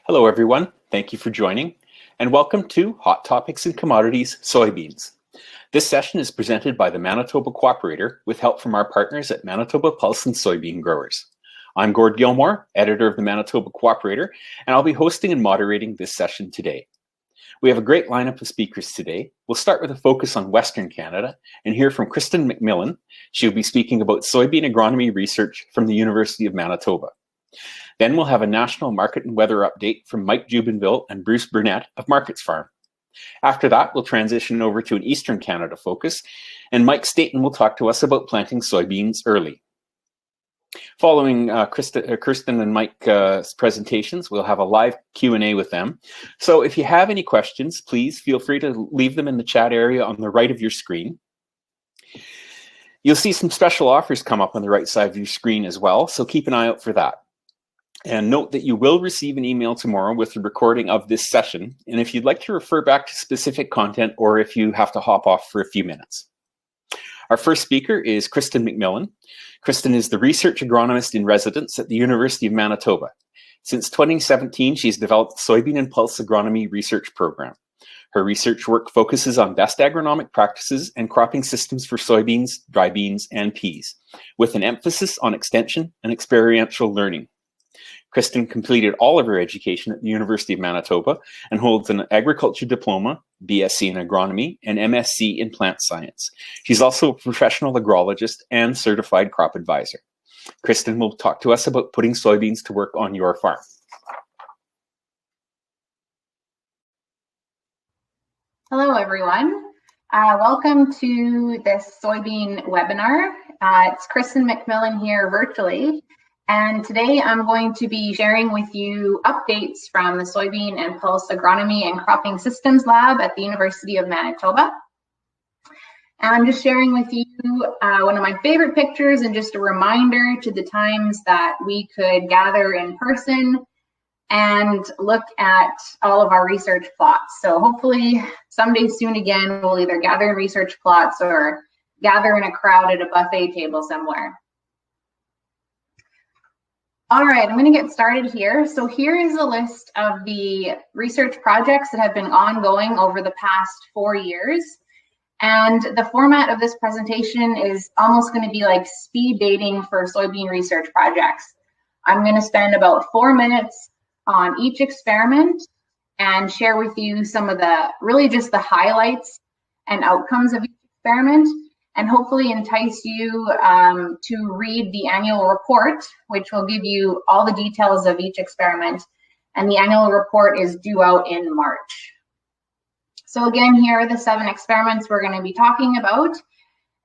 Hello, everyone. Thank you for joining, and welcome to Hot Topics in Commodities Soybeans. This session is presented by the Manitoba Co-operator with help from our partners at Manitoba Pulse Soybean Growers. I'm Gord Gilmore, editor of the Manitoba Co-operator, and I'll be hosting and moderating this session today. We have a great lineup of speakers today. We'll start with a focus on Western Canada and hear from Kristen McMillan. She'll be speaking about soybean agronomy research from the University of Manitoba. Then we'll have a national market and weather update from Mike Jubenville and Bruce Burnett of Markets Farm. After that, we'll transition over to an Eastern Canada focus, and Mike Staten will talk to us about planting soybeans early. Following Kirsten and Mike's presentations, we'll have a live Q&A with them. So if you have any questions, please feel free to leave them in the chat area on the right of your screen. You'll see some special offers come up on the right side of your screen as well, so keep an eye out for that. And note that you will receive an email tomorrow with the recording of this session. And if you'd like to refer back to specific content or if you have to hop off for a few minutes. Our first speaker is Kristen McMillan. Kristen is the research agronomist in residence at the University of Manitoba. Since 2017, she's developed the Soybean and Pulse Agronomy Research Program. Her research work focuses on best agronomic practices and cropping systems for soybeans, dry beans, and peas, with an emphasis on extension and experiential learning. Kristen completed all of her education at the University of Manitoba and holds an agriculture diploma, BSc in agronomy, and MSc in plant science. She's also a professional agrologist and certified crop advisor. Kristen will talk to us about putting soybeans to work on your farm. Hello, everyone. Welcome to this soybean webinar. It's Kristen McMillan here virtually. And today I'm going to be sharing with you updates from the Soybean and Pulse Agronomy and Cropping Systems Lab at the University of Manitoba. And I'm just sharing with you one of my favorite pictures and just a reminder to the times that we could gather in person and look at all of our research plots. So hopefully someday soon again, we'll either gather in research plots or gather in a crowd at a buffet table somewhere. All right, I'm going to get started here. So here is a list of the research projects that have been ongoing over the past 4 years. And the format of this presentation is almost going to be like speed dating for soybean research projects. I'm going to spend about 4 minutes on each experiment and share with you some of the, really just the highlights and outcomes of each experiment, and hopefully entice you to read the annual report, which will give you all the details of each experiment. And the annual report is due out in March. So again, here are the 7 experiments we're going to be talking about.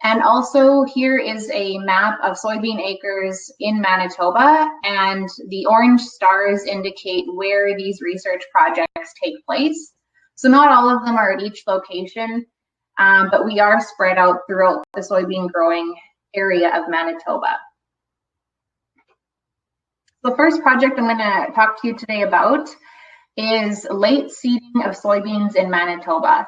And also here is a map of soybean acres in Manitoba, and the orange stars indicate where these research projects take place. So not all of them are at each location, but we are spread out throughout the soybean growing area of Manitoba. The first project I'm going to talk to you today about is late seeding of soybeans in Manitoba.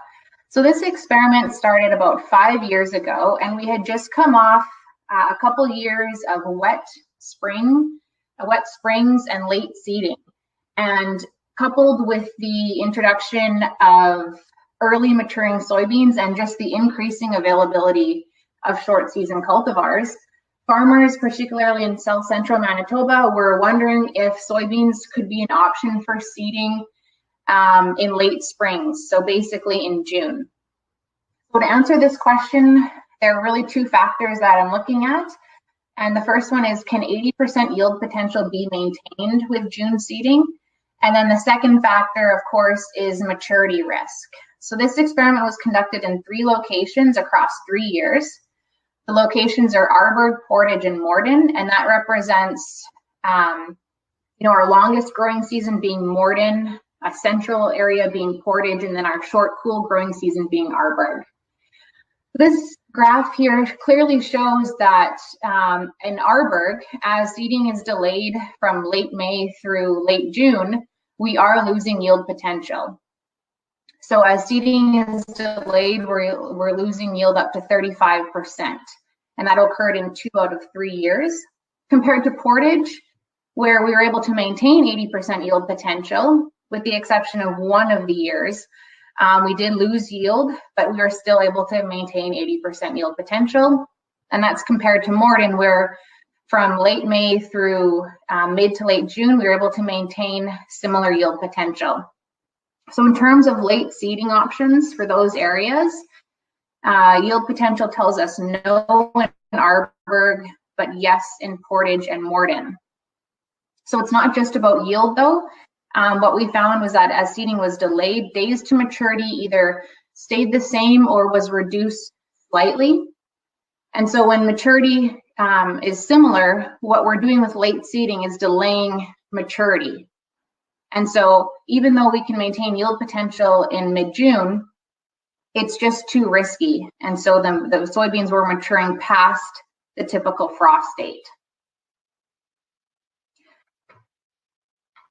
So this experiment started about 5 years ago, and we had just come off a couple years of wet springs and late seeding. And coupled with the introduction of early maturing soybeans and just the increasing availability of short season cultivars, farmers, particularly in South Central Manitoba, were wondering if soybeans could be an option for seeding in late springs, so basically in June. So to answer this question, there are really 2 factors that I'm looking at. And the first one is, can 80% yield potential be maintained with June seeding? And then the second factor, of course, is maturity risk. So this experiment was conducted in 3 locations across 3 years. The locations are Arborg, Portage, and Morden, and that represents, our longest growing season being Morden, a central area being Portage, and then our short, cool growing season being Arborg. This graph here clearly shows that in Arborg, as seeding is delayed from late May through late June, we are losing yield potential. So as seeding is delayed, we're losing yield up to 35%. And that occurred in 2 out of 3 years. Compared to Portage, where we were able to maintain 80% yield potential, with the exception of one of the years. We did lose yield, but we were still able to maintain 80% yield potential. And that's compared to Morden, where from late May through mid to late June, we were able to maintain similar yield potential. So in terms of late seeding options for those areas, yield potential tells us no in Arborg, but yes in Portage and Morden. So it's not just about yield though. What we found was that as seeding was delayed, days to maturity either stayed the same or was reduced slightly. And so when maturity is similar, what we're doing with late seeding is delaying maturity. And so even though we can maintain yield potential in mid-June, it's just too risky. And so the soybeans were maturing past the typical frost date.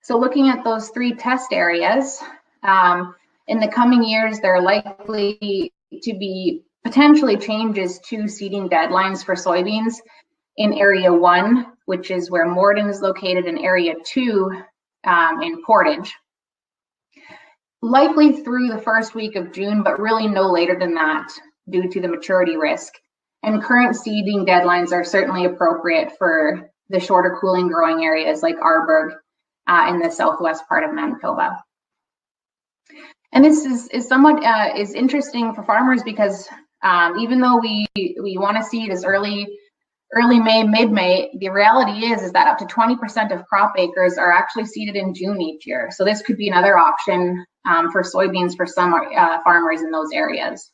So looking at those 3 test areas, in the coming years, there are likely to be potentially changes to seeding deadlines for soybeans in Area 1, which is where Morden is located, and Area 2 in Portage. Likely through the first week of June, but really no later than that due to the maturity risk. And current seeding deadlines are certainly appropriate for the shorter cooling growing areas like Arborg in the southwest part of Manitoba. And this is somewhat is interesting for farmers because even though we want to seed as early May, mid-May, the reality is that up to 20% of crop acres are actually seeded in June each year. So this could be another option for soybeans for some farmers in those areas.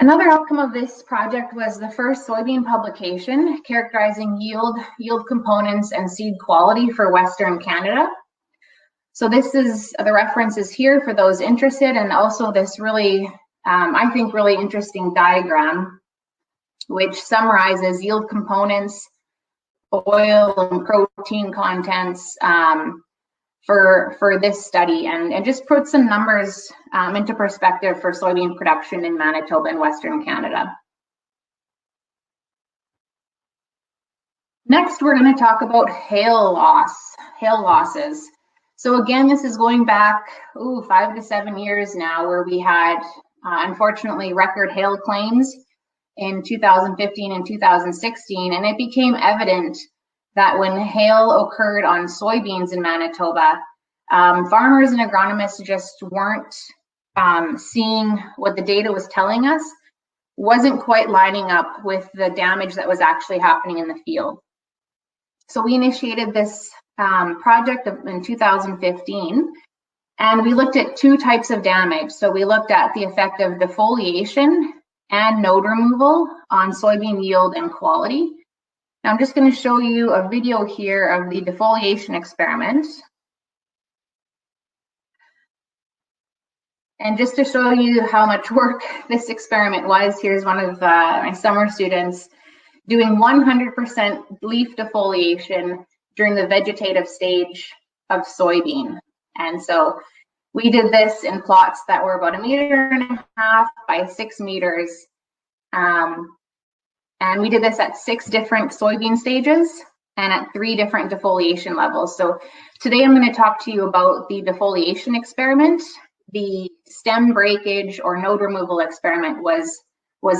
Another outcome of this project was the first soybean publication characterizing yield components, and seed quality for Western Canada. So this is the references here for those interested, and also this really, I think, really interesting diagram, which summarizes yield components, oil and protein contents for this study, and just put some numbers into perspective for soybean production in Manitoba and Western Canada. Next, we're going to talk about hail losses. So again, this is going back 5 to 7 years now, where we had unfortunately record hail claims in 2015 and 2016, and it became evident that when hail occurred on soybeans in Manitoba, farmers and agronomists just weren't seeing what the data was telling us, wasn't quite lining up with the damage that was actually happening in the field. So we initiated this project in 2015, and we looked at 2 types of damage. So we looked at the effect of defoliation and node removal on soybean yield and quality. Now I'm just going to show you a video here of the defoliation experiment. And just to show you how much work this experiment was, here's one of my summer students doing 100% leaf defoliation during the vegetative stage of soybean. And so we did this in plots that were about 1.5 meters by 6 meters. And we did this at 6 different soybean stages and at 3 different defoliation levels. So today I'm going to talk to you about the defoliation experiment. The stem breakage or node removal experiment was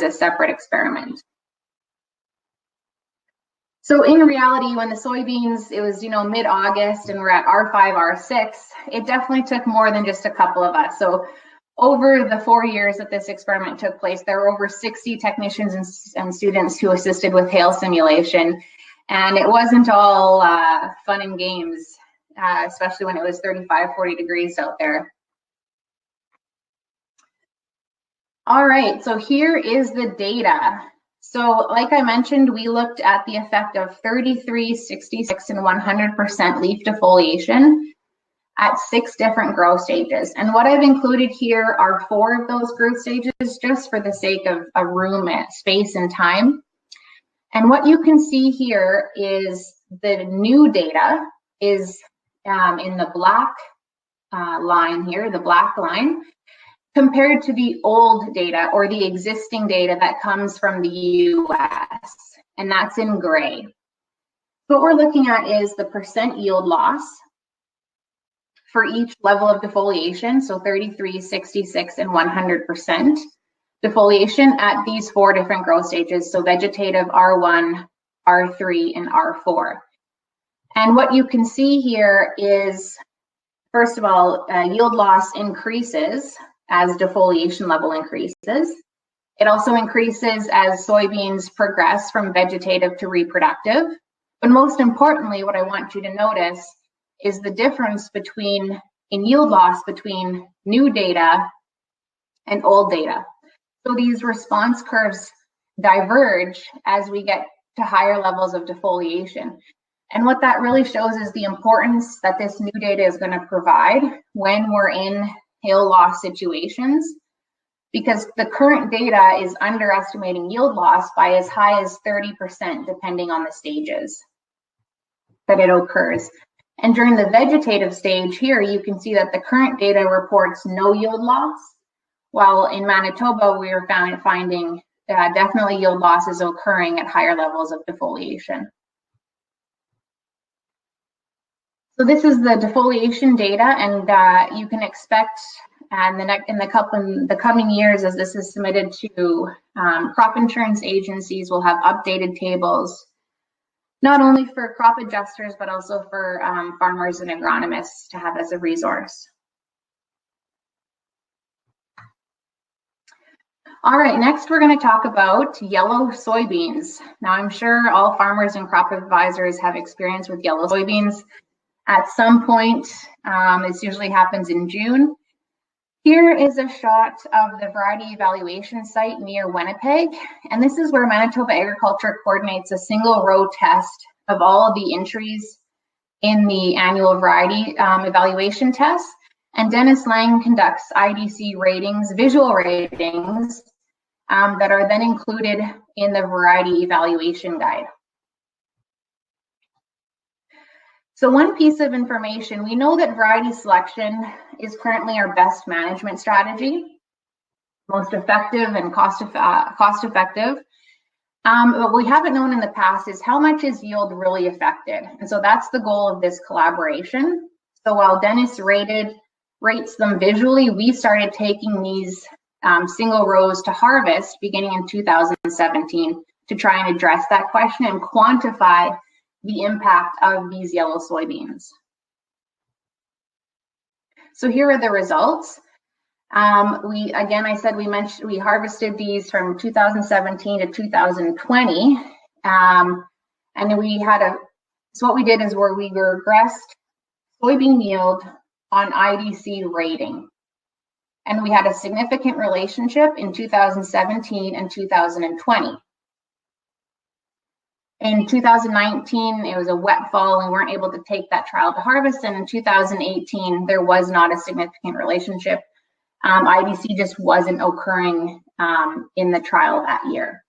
a separate experiment. So in reality, when the soybeans, it was mid-August and we're at R5, R6, it definitely took more than just a couple of us. So over the 4 years that this experiment took place, there were over 60 technicians and students who assisted with hail simulation. And it wasn't all fun and games, especially when it was 35, 40 degrees out there. All right, so here is the data. So like I mentioned, we looked at the effect of 33, 66, and 100% leaf defoliation at 6 different growth stages. And what I've included here are 4 of those growth stages just for the sake of room, space, and time. And what you can see here is the new data is in the black line here, the black line, compared to the old data or the existing data that comes from the US, and that's in gray. What we're looking at is the percent yield loss for each level of defoliation, so 33, 66, and 100% defoliation at these 4 different growth stages, so vegetative, R1, R3, and R4. And what you can see here is, first of all, yield loss increases as defoliation level increases. It also increases as soybeans progress from vegetative to reproductive. But most importantly, what I want you to notice is the difference in yield loss between new data and old data. So these response curves diverge as we get to higher levels of defoliation. And what that really shows is the importance that this new data is going to provide when we're in hail loss situations, because the current data is underestimating yield loss by as high as 30%, depending on the stages that it occurs. And during the vegetative stage here, you can see that the current data reports no yield loss, while in Manitoba, we are finding definitely yield loss is occurring at higher levels of defoliation. So this is the defoliation data, and you can expect in the coming years, as this is submitted to crop insurance agencies, we'll have updated tables, not only for crop adjusters, but also for farmers and agronomists to have as a resource. All right, next we're going to talk about yellow soybeans. Now, I'm sure all farmers and crop advisors have experience with yellow soybeans at some point. This usually happens in June. Here is a shot of the variety evaluation site near Winnipeg, and this is where Manitoba Agriculture coordinates a single row test of all of the entries in the annual variety evaluation test. And Dennis Lang conducts IDC ratings, visual ratings, that are then included in the variety evaluation guide. So one piece of information, we know that variety selection is currently our best management strategy, most effective and cost effective. What we haven't known in the past is how much is yield really affected. And so that's the goal of this collaboration. So while Dennis rates them visually, we started taking these single rows to harvest beginning in 2017 to try and address that question and quantify the impact of these yellow soybeans. So here are the results. I said we harvested these from 2017 to 2020, and we had so what we did is we regressed soybean yield on IDC rating, and we had a significant relationship in 2017 and 2020. In 2019, it was a wet fall and we weren't able to take that trial to harvest. And in 2018, there was not a significant relationship. IDC just wasn't occurring in the trial that year.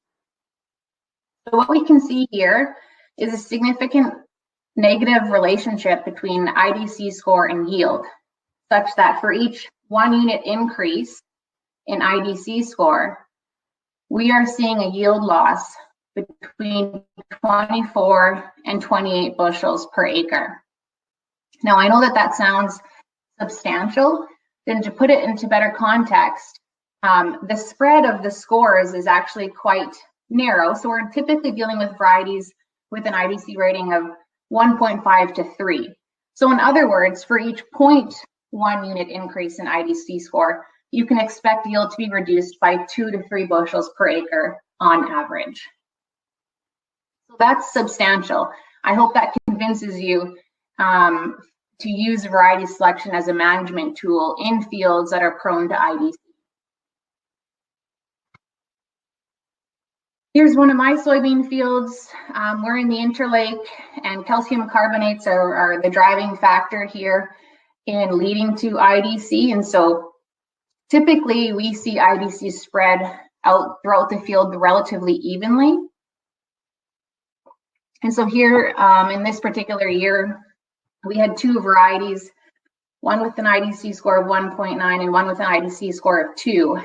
So what we can see here is a significant negative relationship between IDC score and yield, such that for each 1 unit increase in IDC score, we are seeing a yield loss between 24 and 28 bushels per acre. Now, I know that sounds substantial. Then to put it into better context, the spread of the scores is actually quite narrow. So we're typically dealing with varieties with an IDC rating of 1.5 to 3. So in other words, for each 0.1 unit increase in IDC score, you can expect yield to be reduced by 2 to 3 bushels per acre on average. So that's substantial. I hope that convinces you to use variety selection as a management tool in fields that are prone to IDC. Here's one of my soybean fields. We're in the interlake, and calcium carbonates are the driving factor here in leading to IDC. And so typically we see IDC spread out throughout the field relatively evenly. And so here in this particular year, we had 2 varieties, one with an IDC score of 1.9 and one with an IDC score of 2.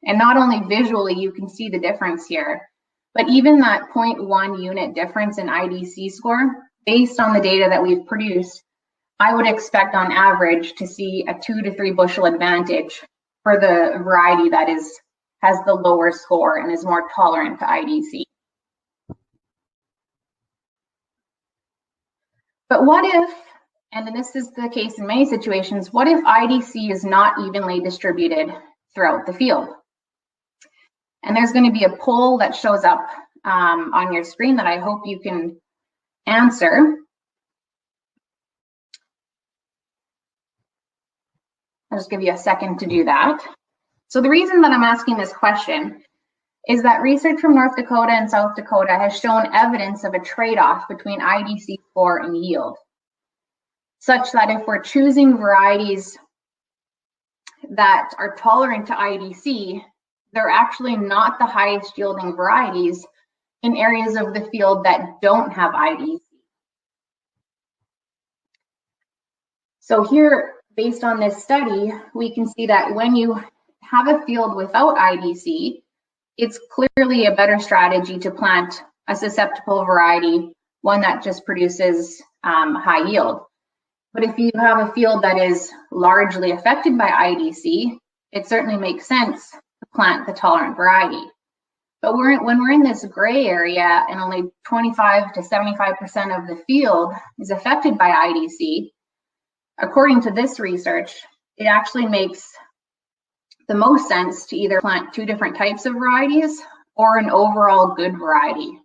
And not only visually, you can see the difference here, but even that 0.1 unit difference in IDC score based on the data that we've produced, I would expect on average to see a 2 to 3 bushel advantage for the variety that has the lower score and is more tolerant to IDC. But what if, and this is the case in many situations, what if IDC is not evenly distributed throughout the field? And there's going to be a poll that shows up on your screen that I hope you can answer. I'll just give you a second to do that. So the reason that I'm asking this question is that research from North Dakota and South Dakota has shown evidence of a trade-off between IDC score and yield, such that if we're choosing varieties that are tolerant to IDC, they're actually not the highest yielding varieties in areas of the field that don't have IDC. So here, based on this study, we can see that when you have a field without IDC, it's clearly a better strategy to plant a susceptible variety, one that just produces high yield. But if you have a field that is largely affected by IDC, it certainly makes sense to plant the tolerant variety. But when we're in this gray area and only 25 to 75% of the field is affected by IDC, according to this research, it actually makes the most sense to either plant 2 different types of varieties or an overall good variety.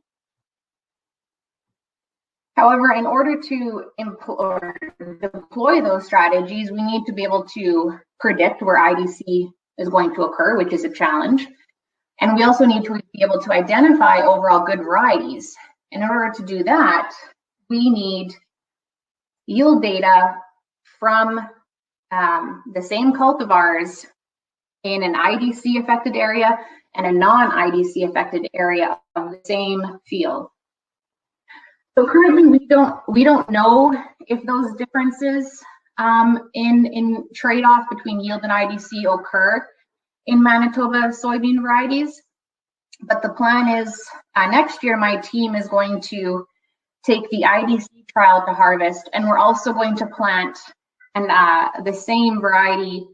However, in order to deploy those strategies, we need to be able to predict where IDC is going to occur, which is a challenge. And we also need to be able to identify overall good varieties. In order to do that, we need yield data from the same cultivars in an IDC affected area and a non-IDC affected area of the same field. So currently we don't know if those differences in trade-off between yield and IDC occur in Manitoba soybean varieties, but the plan is next year my team is going to take the IDC trial to harvest, and we're also going to plant the same variety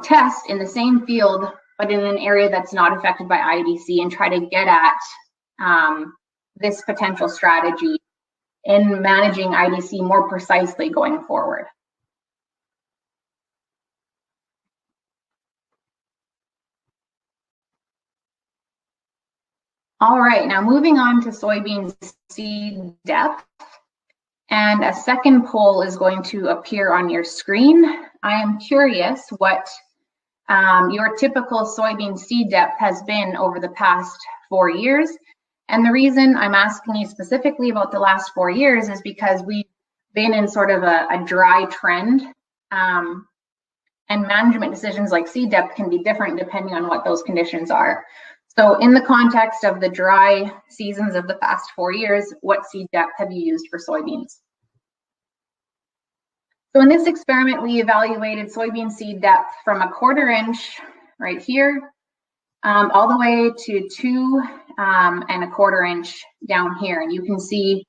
test in the same field, but in an area that's not affected by IDC, and try to get at this potential strategy in managing IDC more precisely going forward. All right, now moving on to soybean seed depth. And a second poll is going to appear on your screen. I am curious what your typical soybean seed depth has been over the past 4 years. And the reason I'm asking you specifically about the last 4 years is because we've been in sort of a dry trend, and management decisions like seed depth can be different depending on what those conditions are. So in the context of the dry seasons of the past 4 years, what seed depth have you used for soybeans? So in this experiment, we evaluated soybean seed depth from 1/4 inch right here, all the way to 2 1/4 inch down here. And you can see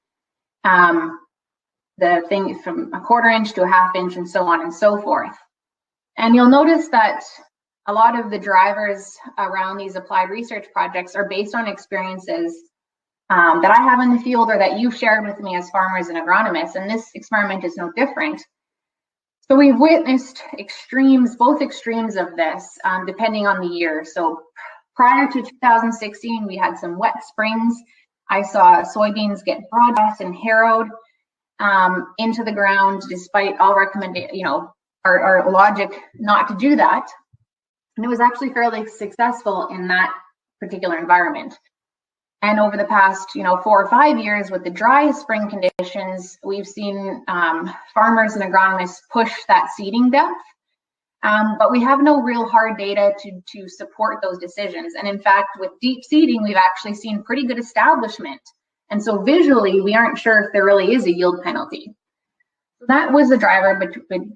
the thing from 1/4 inch to 1/2 inch and so on and so forth. And you'll notice that a lot of the drivers around these applied research projects are based on experiences that I have in the field or that you've shared with me as farmers and agronomists, and this experiment is no different. So we've witnessed extremes, both extremes of this, depending on the year. So prior to 2016, we had some wet springs. I saw soybeans get broadcast and harrowed into the ground, despite all our logic not to do that. And it was actually fairly successful in that particular environment. And over the past, 4 or 5 years with the dry spring conditions, we've seen farmers and agronomists push that seeding depth, but we have no real hard data to support those decisions. And in fact, with deep seeding, we've actually seen pretty good establishment. And so visually, we aren't sure if there really is a yield penalty. So that was the driver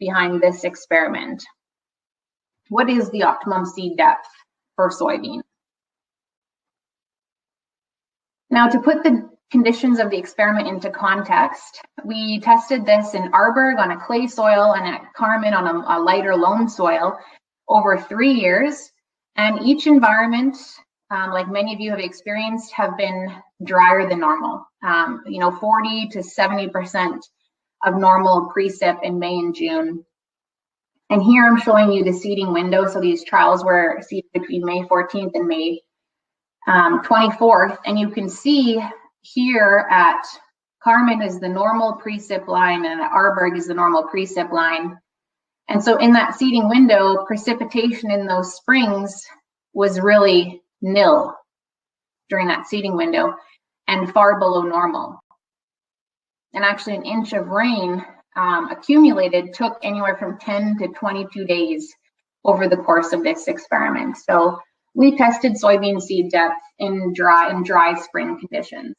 behind this experiment. What is the optimum seed depth for soybean? Now, to put the conditions of the experiment into context, we tested this in Arborg on a clay soil and at Carmen on a lighter loam soil over 3 years. And each environment, like many of you have experienced, have been drier than normal. 40 to 70% of normal precip in May and June. And here I'm showing you the seeding window. So these trials were seeded between May 14th and May 24th. And you can see here at Carmen is the normal precip line and at Arborg is the normal precip line. And so in that seeding window, precipitation in those springs was really nil during that seeding window and far below normal. And actually an inch of rain accumulated took anywhere from 10 to 22 days over the course of this experiment. So we tested soybean seed depth in dry spring conditions.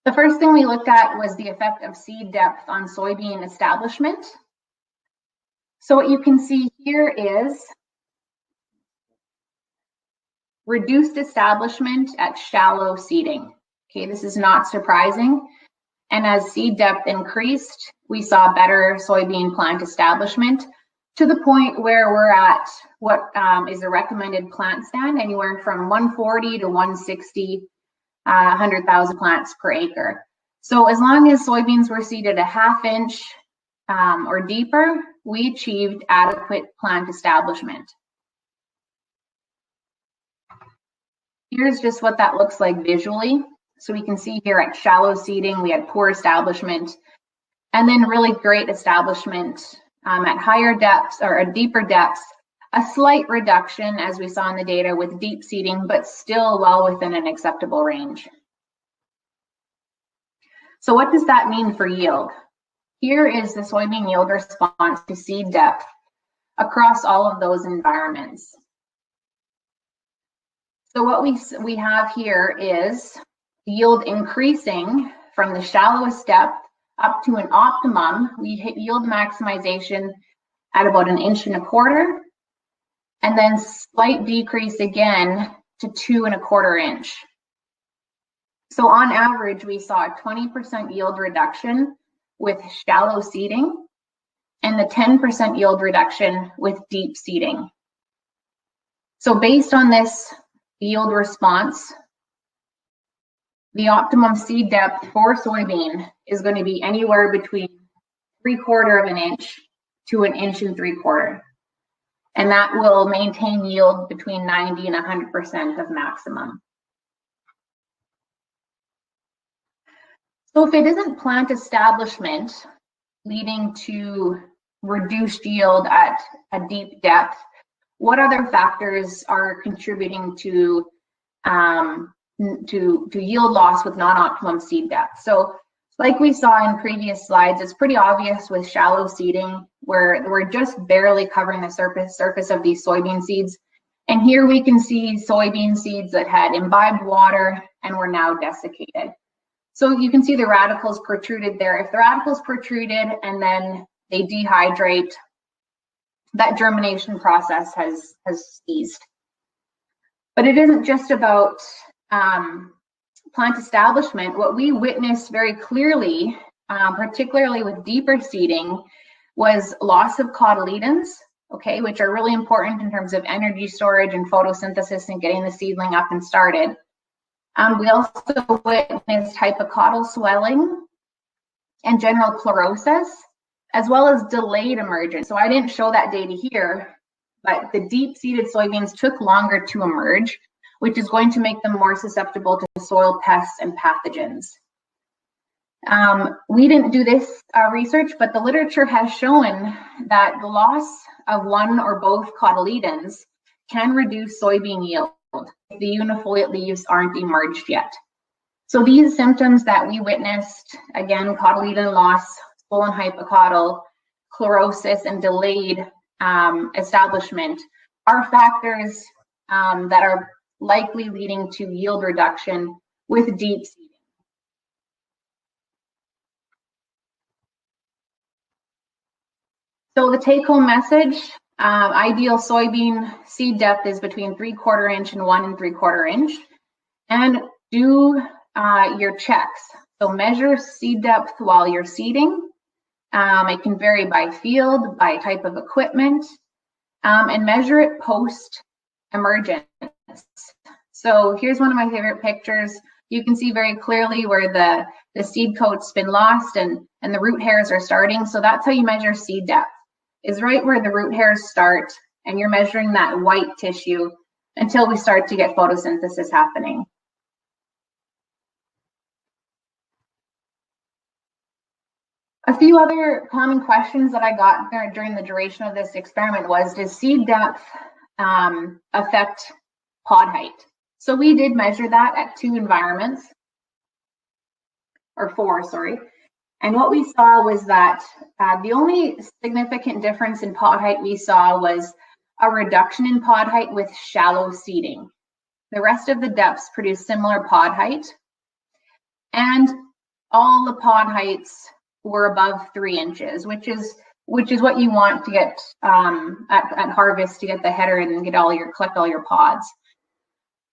The first thing we looked at was the effect of seed depth on soybean establishment. So what you can see here is reduced establishment at shallow seeding. Okay, this is not surprising. And as seed depth increased, we saw better soybean plant establishment to the point where we're at what is a recommended plant stand, anywhere from 140 to 160 100,000 plants per acre. So as long as soybeans were seeded a ½ inch or deeper, we achieved adequate plant establishment. Here's just what that looks like visually. So we can see here at shallow seeding, we had poor establishment, and then really great establishment at higher depths or deeper depths. A slight reduction, as we saw in the data, with deep seeding, but still well within an acceptable range. So what does that mean for yield? Here is the soybean yield response to seed depth across all of those environments. So what we have here is yield increasing from the shallowest depth up to an optimum. We hit yield maximization at about 1.25 inches. And then slight decrease again to 2.25 inches. So on average, we saw a 20% yield reduction with shallow seeding and the 10% yield reduction with deep seeding. So based on this yield response, the optimum seed depth for soybean is going to be anywhere between 3/4 inch to 1.75 inches. And that will maintain yield between 90 and 100% of maximum. So if it isn't plant establishment leading to reduced yield at a deep depth, what other factors are contributing to yield loss with non-optimum seed depth? So like we saw in previous slides, it's pretty obvious with shallow seeding where we're just barely covering the surface of these soybean seeds. And here we can see soybean seeds that had imbibed water and were now desiccated. So you can see the radicals protruded there. If the radicals protruded and then they dehydrate, that germination process has ceased. But it isn't just about plant establishment. What we witnessed very clearly, particularly with deeper seeding, was loss of cotyledons, okay, which are really important in terms of energy storage and photosynthesis and getting the seedling up and started. We also witnessed hypocotyl swelling and general chlorosis, as well as delayed emergence. So I didn't show that data here, but the deep-seeded soybeans took longer to emerge, which is going to make them more susceptible to soil pests and pathogens. We didn't do this research, but the literature has shown that the loss of one or both cotyledons can reduce soybean yield if the unifoliate leaves aren't emerged yet. So these symptoms that we witnessed, again, cotyledon loss, swollen hypocotyl, chlorosis, and delayed establishment, are factors that are likely leading to yield reduction with deep seeding. So the take-home message, ideal soybean seed depth is between 3/4 inch and 1 3/4 inch. and do your checks. So measure seed depth while you're seeding. It can vary by field, by type of equipment, and measure it post-emergence. So here's one of my favorite pictures. You can see very clearly where the seed coat's been lost and the root hairs are starting. So that's how you measure seed depth, is right where the root hairs start, and you're measuring that white tissue until we start to get photosynthesis happening. A few other common questions that I got during the duration of this experiment was, does seed depth affect pod height? So we did measure that at 2 environments, or 4, sorry. And what we saw was that the only significant difference in pod height we saw was a reduction in pod height with shallow seeding. The rest of the depths produced similar pod height, and all the pod heights were above 3 inches, which is what you want to get at harvest, to get the header and collect all your pods.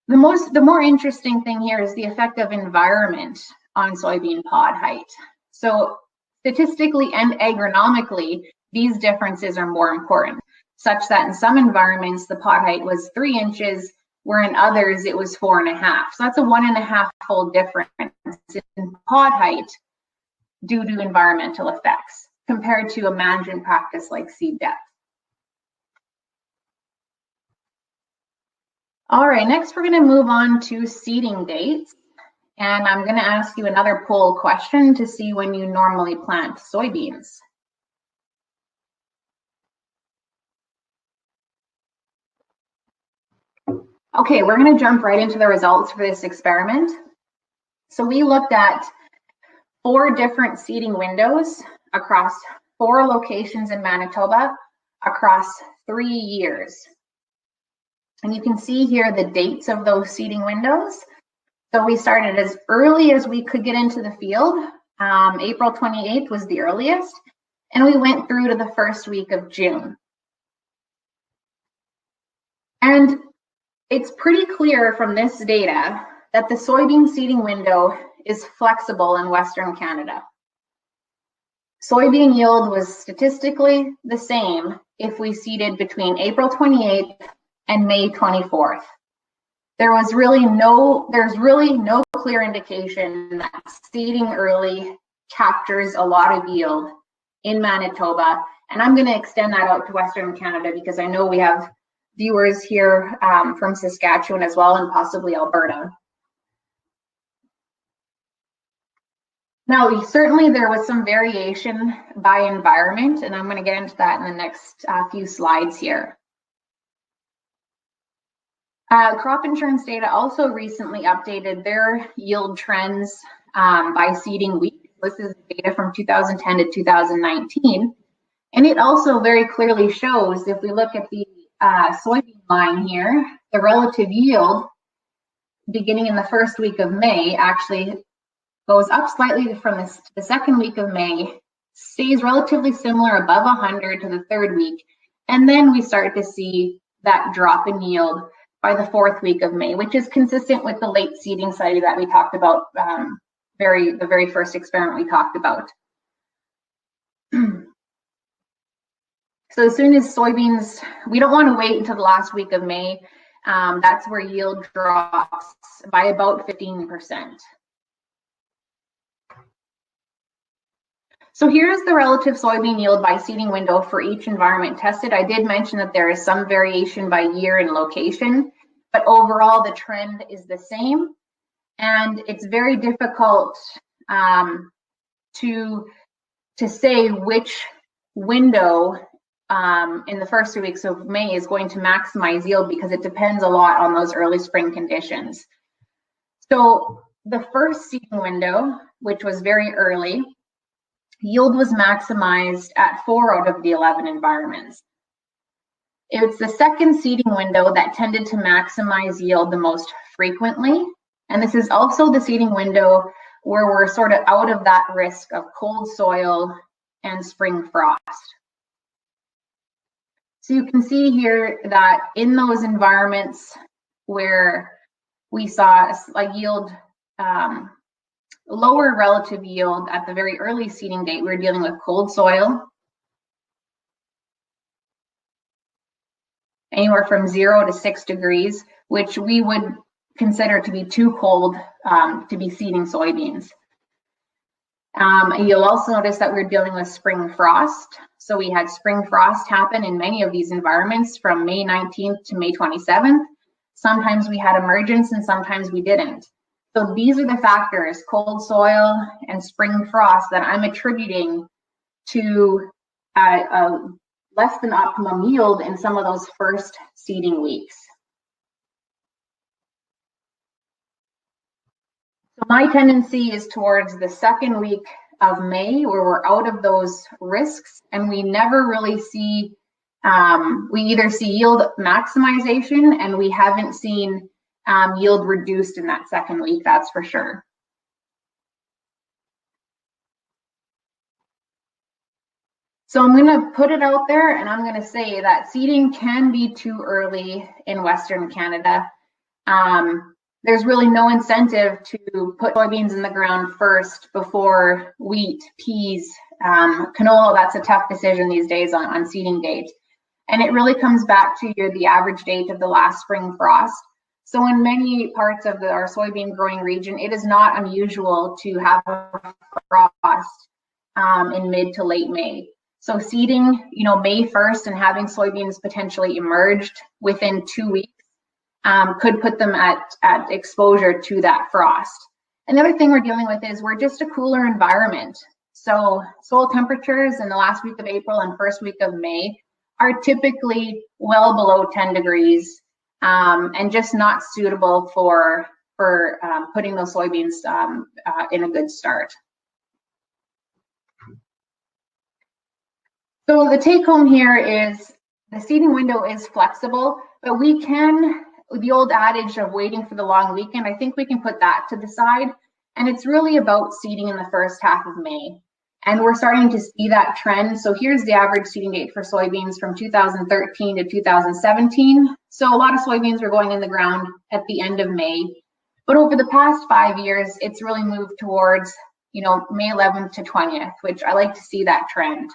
The more interesting thing here is the effect of environment on soybean pod height. So statistically and agronomically, these differences are more important, such that in some environments the pod height was 3 inches, where in others it was 4.5. So that's a 1.5-fold difference in pod height due to environmental effects compared to a management practice like seed depth. All right, next we're going to move on to seeding dates. And I'm going to ask you another poll question to see when you normally plant soybeans. Okay, we're going to jump right into the results for this experiment. So we looked at 4 different seeding windows across 4 locations in Manitoba across 3 years. And you can see here the dates of those seeding windows. So we started as early as we could get into the field. April 28th was the earliest, and we went through to the first week of June. And it's pretty clear from this data that the soybean seeding window is flexible in Western Canada. Soybean yield was statistically the same if we seeded between April 28th and May 24th. There's really no clear indication that seeding early captures a lot of yield in Manitoba. And I'm going to extend that out to Western Canada because I know we have viewers here from Saskatchewan as well, and possibly Alberta. Now, certainly there was some variation by environment, and I'm going to get into that in the next few slides here. Crop insurance data also recently updated their yield trends by seeding week. This is data from 2010 to 2019. And it also very clearly shows, if we look at the soybean line here, the relative yield beginning in the first week of May actually goes up slightly from the second week of May, stays relatively similar above 100 to the third week, and then we start to see that drop in yield by the fourth week of May, which is consistent with the late seeding study that we talked about, the very first experiment we talked about. So as soon as soybeans, we don't want to wait until the last week of May. That's where yield drops by about 15%. So here's the relative soybean yield by seeding window for each environment tested. I did mention that there is some variation by year and location, but overall the trend is the same. And it's very difficult to say which window in the first 2 weeks of May is going to maximize yield, because it depends a lot on those early spring conditions. So the first seeding window, which was very early, yield was maximized at 4 out of the 11 environments. It's the second seeding window that tended to maximize yield the most frequently. And this is also the seeding window where we're sort of out of that risk of cold soil and spring frost. So you can see here that in those environments where we saw a yield, lower relative yield at the very early seeding date. We were dealing with cold soil, anywhere from 0 to 6 degrees, which we would consider to be too cold to be seeding soybeans. And you'll also notice that we're dealing with spring frost. So we had spring frost happen in many of these environments from May 19th to May 27th. Sometimes we had emergence and sometimes we didn't. So these are the factors, cold soil and spring frost, that I'm attributing to a less than optimum yield in some of those first seeding weeks. So my tendency is towards the second week of May, where we're out of those risks and we never really see, we either see yield maximization and we haven't seen yield reduced in that second week, that's for sure. So I'm going to put it out there and I'm going to say that seeding can be too early in Western Canada. There's really no incentive to put soybeans in the ground first before wheat, peas, canola. That's a tough decision these days on seeding date. And it really comes back to the average date of the last spring frost. So in many parts of our soybean growing region, it is not unusual to have a frost in mid to late May. So seeding, May 1st and having soybeans potentially emerged within 2 weeks could put them at exposure to that frost. Another thing we're dealing with is we're just a cooler environment. So soil temperatures in the last week of April and first week of May are typically well below 10 degrees and just not suitable for putting those soybeans in a good start. So the take home here is the seeding window is flexible, but we can, the old adage of waiting for the long weekend, I think we can put that to the side. And it's really about seeding in the first half of May. And we're starting to see that trend. So here's the average seeding date for soybeans from 2013 to 2017. So a lot of soybeans were going in the ground at the end of May. But over the past 5 years, it's really moved towards, May 11th to 20th, which I like to see that trend.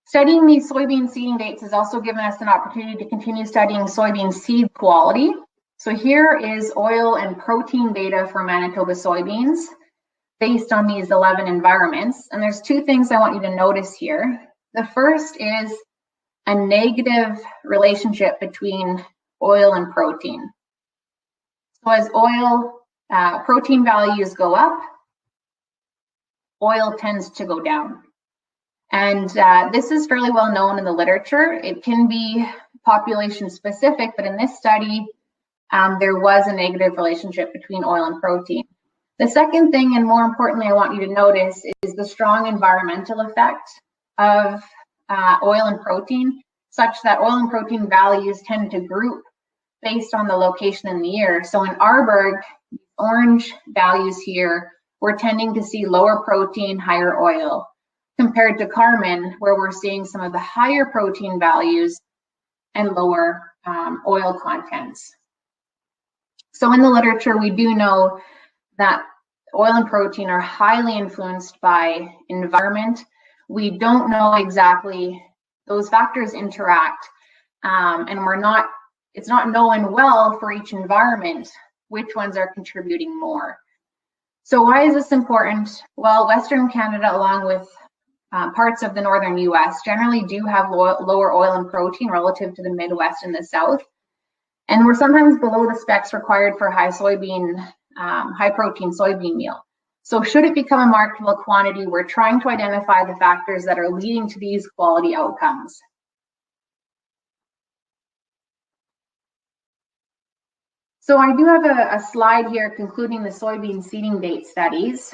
Studying these soybean seeding dates has also given us an opportunity to continue studying soybean seed quality. So here is oil and protein data for Manitoba soybeans based on these 11 environments. And there's two things I want you to notice here. The first is a negative relationship between oil and protein. So as protein values go up, oil tends to go down. And this is fairly well known in the literature. It can be population specific, but in this study, there was a negative relationship between oil and protein. The second thing, and more importantly, I want you to notice is the strong environmental effect of oil and protein, such that oil and protein values tend to group based on the location in the year. So in Arborg, orange values here, we're tending to see lower protein, higher oil, compared to Carmen, where we're seeing some of the higher protein values and lower oil contents. So in the literature, we do know that oil and protein are highly influenced by environment. We don't know exactly, those factors interact, and it's not known well for each environment which ones are contributing more. So why is this important? Well, Western Canada, along with parts of the northern US, generally do have lower oil and protein relative to the Midwest and the South. And we're sometimes below the specs required for high protein soybean meal. So should it become a marketable quantity, we're trying to identify the factors that are leading to these quality outcomes. So I do have a slide here concluding the soybean seeding date studies.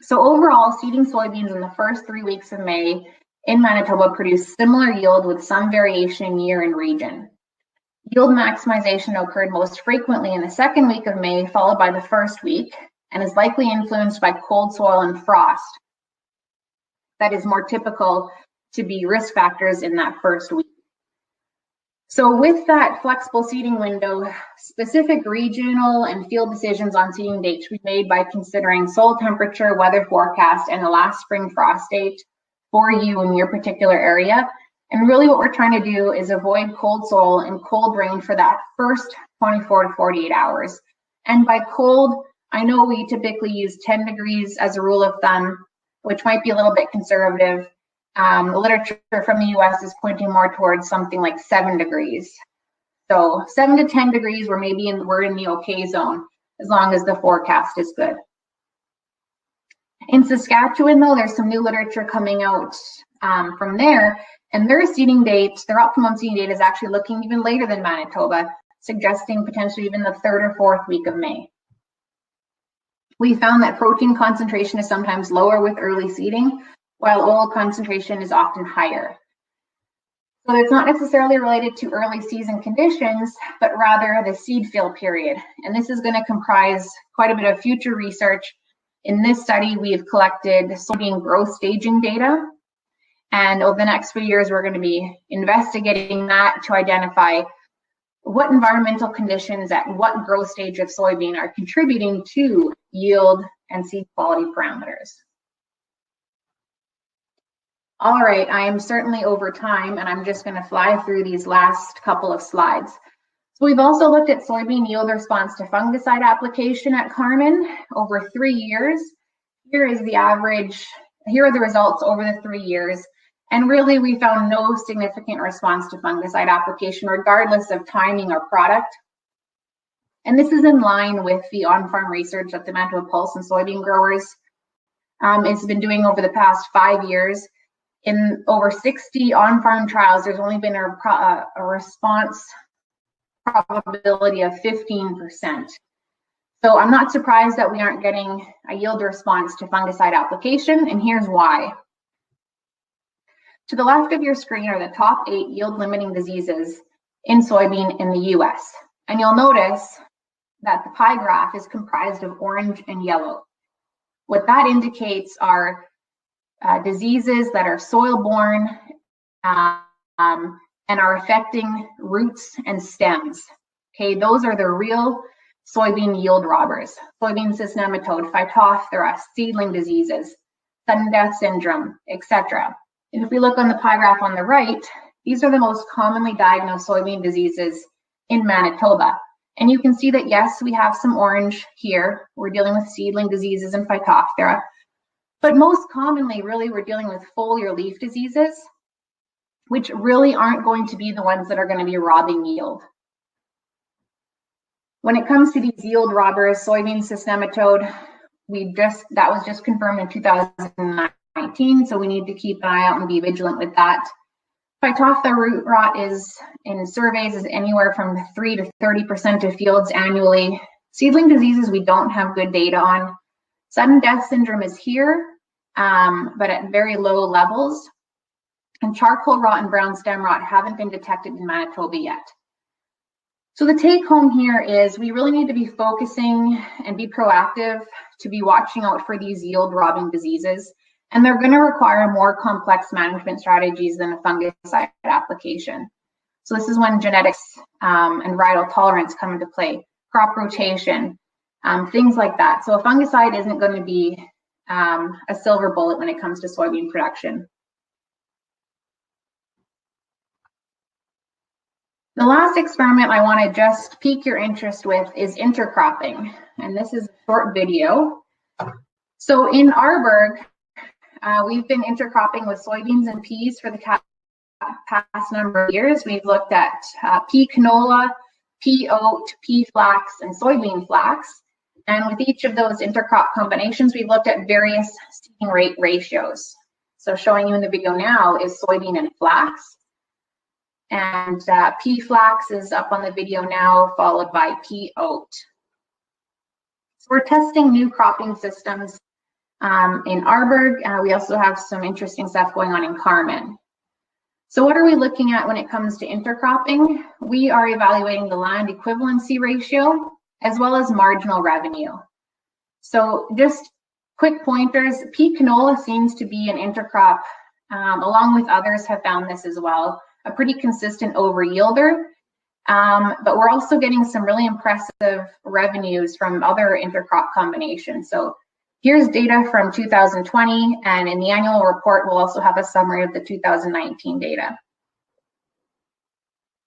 So overall, seeding soybeans in the first 3 weeks of May in Manitoba produced similar yield with some variation in year and region. Yield maximization occurred most frequently in the second week of May, followed by the first week, and is likely influenced by cold soil and frost. That is more typical to be risk factors in that first week. So with that flexible seeding window, specific regional and field decisions on seeding dates should be made by considering soil temperature, weather forecast, and the last spring frost date for you in your particular area. And really what we're trying to do is avoid cold soil and cold rain for that first 24 to 48 hours. And by cold, I know we typically use 10 degrees as a rule of thumb, which might be a little bit conservative. The literature from the US is pointing more towards something like 7 degrees. So 7 to 10 degrees, we're in the okay zone, as long as the forecast is good. In Saskatchewan, though, there's some new literature coming out from there, and their seeding date, their optimum seeding date is actually looking even later than Manitoba, suggesting potentially even the 3rd or 4th week of May. We found that protein concentration is sometimes lower with early seeding, while oil concentration is often higher. So it's not necessarily related to early season conditions, but rather the seed fill period. And this is going to comprise quite a bit of future research. In this study, we've collected soybean growth staging data. And over the next few years, we're going to be investigating that to identify what environmental conditions at what growth stage of soybean are contributing to yield and seed quality parameters. All right, I am certainly over time, and I'm just going to fly through these last couple of slides. So we've also looked at soybean yield response to fungicide application at Carmen over 3 years. Here is the average, here are the results over the 3 years. And really, we found no significant response to fungicide application, regardless of timing or product. And this is in line with the on-farm research that the Manitoba Pulse and Soybean Growers has been doing over the past 5 years. In over 60 on-farm trials, there's only been a response probability of 15%. So I'm not surprised that we aren't getting a yield response to fungicide application, and here's why. To the left of your screen are the top 8 yield-limiting diseases in soybean in the US. And you'll notice that the pie graph is comprised of orange and yellow. What that indicates are diseases that are soil-borne and are affecting roots and stems. Okay, those are the real soybean yield robbers. Soybean cyst nematode, Phytophthora, seedling diseases, sudden death syndrome, etc. And if we look on the pie graph on the right, these are the most commonly diagnosed soybean diseases in Manitoba. And you can see that, yes, we have some orange here. We're dealing with seedling diseases and Phytophthora. But most commonly, really, we're dealing with foliar leaf diseases, which really aren't going to be the ones that are going to be robbing yield. When it comes to these yield robbers, soybean cyst nematode, that was just confirmed in 2019, so we need to keep an eye out and be vigilant with that. Phytophthora root rot is in surveys is anywhere from 3 to 30% of fields annually. Seedling diseases we don't have good data on. Sudden death syndrome is here, but at very low levels. And charcoal rot and brown stem rot haven't been detected in Manitoba yet. So the take home here is we really need to be focusing and be proactive to be watching out for these yield robbing diseases. And they're going to require more complex management strategies than a fungicide application. So this is when genetics and varietal tolerance come into play, crop rotation, things like that. So a fungicide isn't going to be a silver bullet when it comes to soybean production. The last experiment I want to just pique your interest with is intercropping. And this is a short video. So in Arborg, we've been intercropping with soybeans and peas for the past number of years. We've looked at pea canola, pea oat, pea flax, and soybean flax. And with each of those intercrop combinations, we've looked at various seeding rate ratios. So showing you in the video now is soybean and flax. And pea flax is up on the video now, followed by pea oat. So we're testing new cropping systems in Arborg. We also have some interesting stuff going on in Carmen. So what are we looking at when it comes to intercropping? We are evaluating the land equivalency ratio as well as marginal revenue. So just quick pointers, pea canola seems to be an intercrop, along with others have found this as well, a pretty consistent over yielder. But we're also getting some really impressive revenues from other intercrop combinations. So here's data from 2020, and in the annual report, we'll also have a summary of the 2019 data.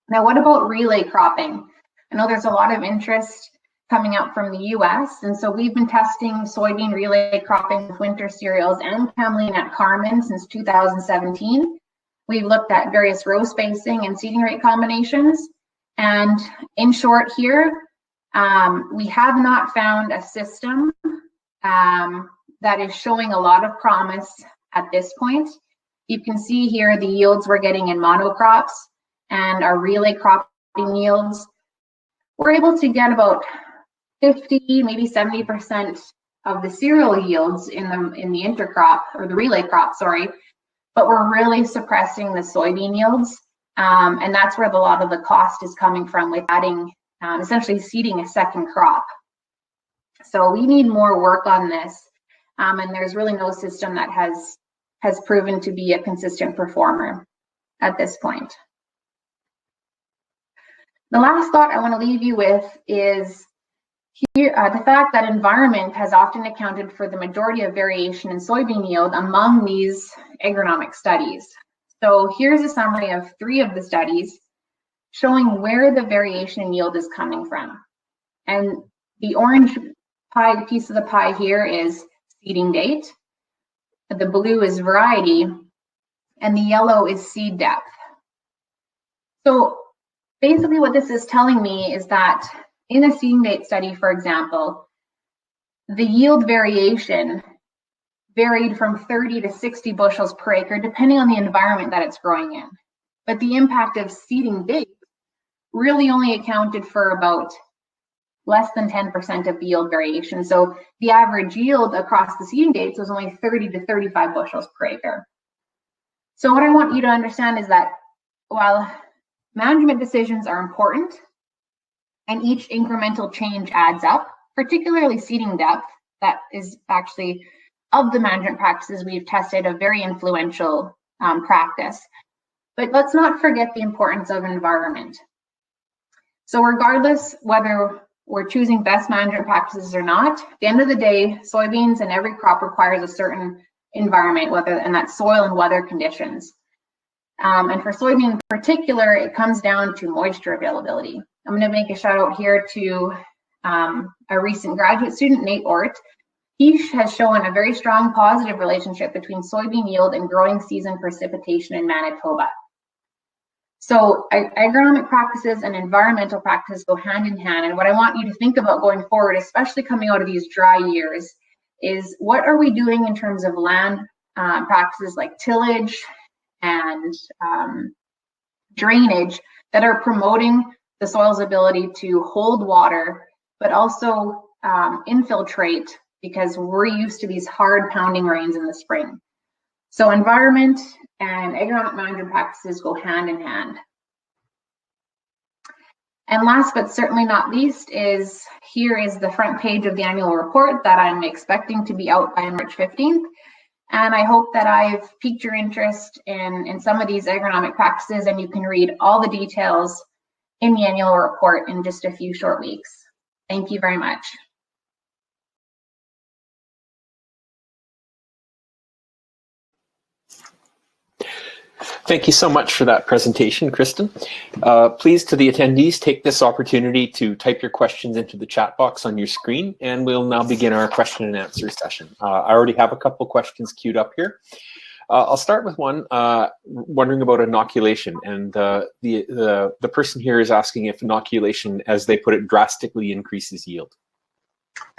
Now, what about relay cropping? I know there's a lot of interest coming out from the US, and so we've been testing soybean relay cropping with winter cereals and camelina at Carmen since 2017. We've looked at various row spacing and seeding rate combinations, and in short here, we have not found a system that is showing a lot of promise at this point. You can see here the yields we're getting in monocrops and our relay cropping yields. We're able to get about 50, maybe 70% of the cereal yields in the intercrop, or the relay crop, sorry, but we're really suppressing the soybean yields. And that's where a lot of the cost is coming from, with adding, essentially seeding a second crop. So we need more work on this, and there's really no system that has proven to be a consistent performer at this point. The last thought I want to leave you with is here, the fact that environment has often accounted for the majority of variation in soybean yield among these agronomic studies. So here's a summary of 3 of the studies showing where the variation in yield is coming from. And the orange piece of the pie here is seeding date, the blue is variety, and the yellow is seed depth. So basically what this is telling me is that in a seeding date study, for example, the yield variation varied from 30 to 60 bushels per acre, depending on the environment that it's growing in. But the impact of seeding date really only accounted for about less than 10% of the yield variation. So the average yield across the seeding dates was only 30 to 35 bushels per acre. So what I want you to understand is that while management decisions are important and each incremental change adds up, particularly seeding depth, that is actually, of the management practices we've tested, a very influential practice. But let's not forget the importance of environment. So regardless whether we're choosing best management practices or not, at the end of the day, soybeans and every crop requires a certain environment, and that's soil and weather conditions. And for soybean in particular, it comes down to moisture availability. I'm going to make a shout out here to a recent graduate student, Nate Ort. He has shown a very strong positive relationship between soybean yield and growing season precipitation in Manitoba. So agronomic practices and environmental practices go hand in hand. And what I want you to think about going forward, especially coming out of these dry years, is what are we doing in terms of land practices like tillage and drainage that are promoting the soil's ability to hold water, but also infiltrate, because we're used to these hard pounding rains in the spring. So environment and agronomic management practices go hand in hand. And last but certainly not least is, here is the front page of the annual report that I'm expecting to be out by March 15th. And I hope that I've piqued your interest in some of these agronomic practices, and you can read all the details in the annual report in just a few short weeks. Thank you very much. Thank you so much for that presentation, Kristen. Please, to the attendees, take this opportunity to type your questions into the chat box on your screen, and we'll now begin our question and answer session. I already have a couple questions queued up here. I'll start with one, wondering about inoculation, and the person here is asking if inoculation, as they put it, drastically increases yield.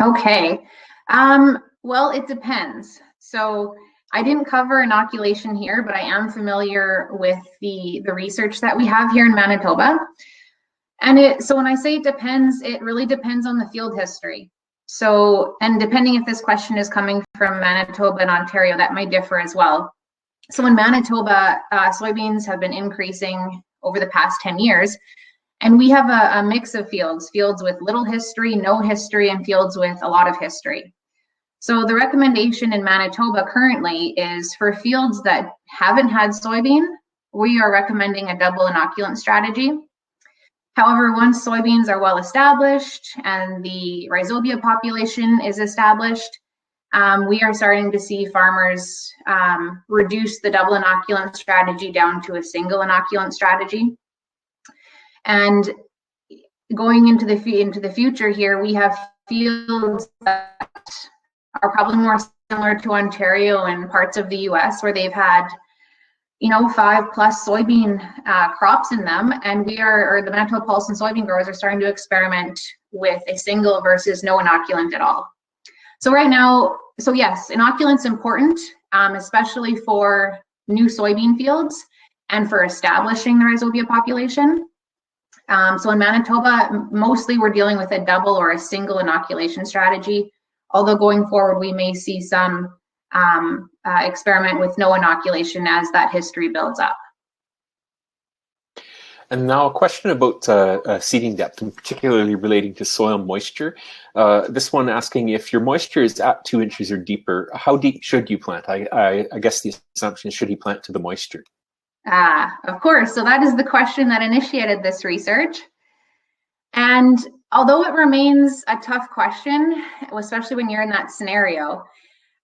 Okay, well, it depends. So I didn't cover inoculation here, but I am familiar with the research that we have here in Manitoba. And so when I say it depends, it really depends on the field history. So, and depending if this question is coming from Manitoba and Ontario, that might differ as well. So in Manitoba, soybeans have been increasing over the past 10 years. And we have a mix of fields with little history, no history, and fields with a lot of history. So the recommendation in Manitoba currently is for fields that haven't had soybean, we are recommending a double inoculant strategy. However, once soybeans are well established and the rhizobia population is established, we are starting to see farmers reduce the double inoculant strategy down to a single inoculant strategy. And going into the future here, we have fields that are probably more similar to Ontario and parts of the US, where they've had 5+ soybean crops in them, and the Manitoba Pulse and Soybean Growers are starting to experiment with a single versus no inoculant at all. So right now, yes, inoculant's important, especially for new soybean fields and for establishing the rhizobia population. So in Manitoba, mostly we're dealing with a double or a single inoculation strategy, although going forward we may see some experiment with no inoculation as that history builds up. And now a question about seeding depth, and particularly relating to soil moisture. This one asking, if your moisture is at 2 inches or deeper, how deep should you plant? I guess the assumption is, should he plant to the moisture? Of course. So that is the question that initiated this research. And although it remains a tough question, especially when you're in that scenario,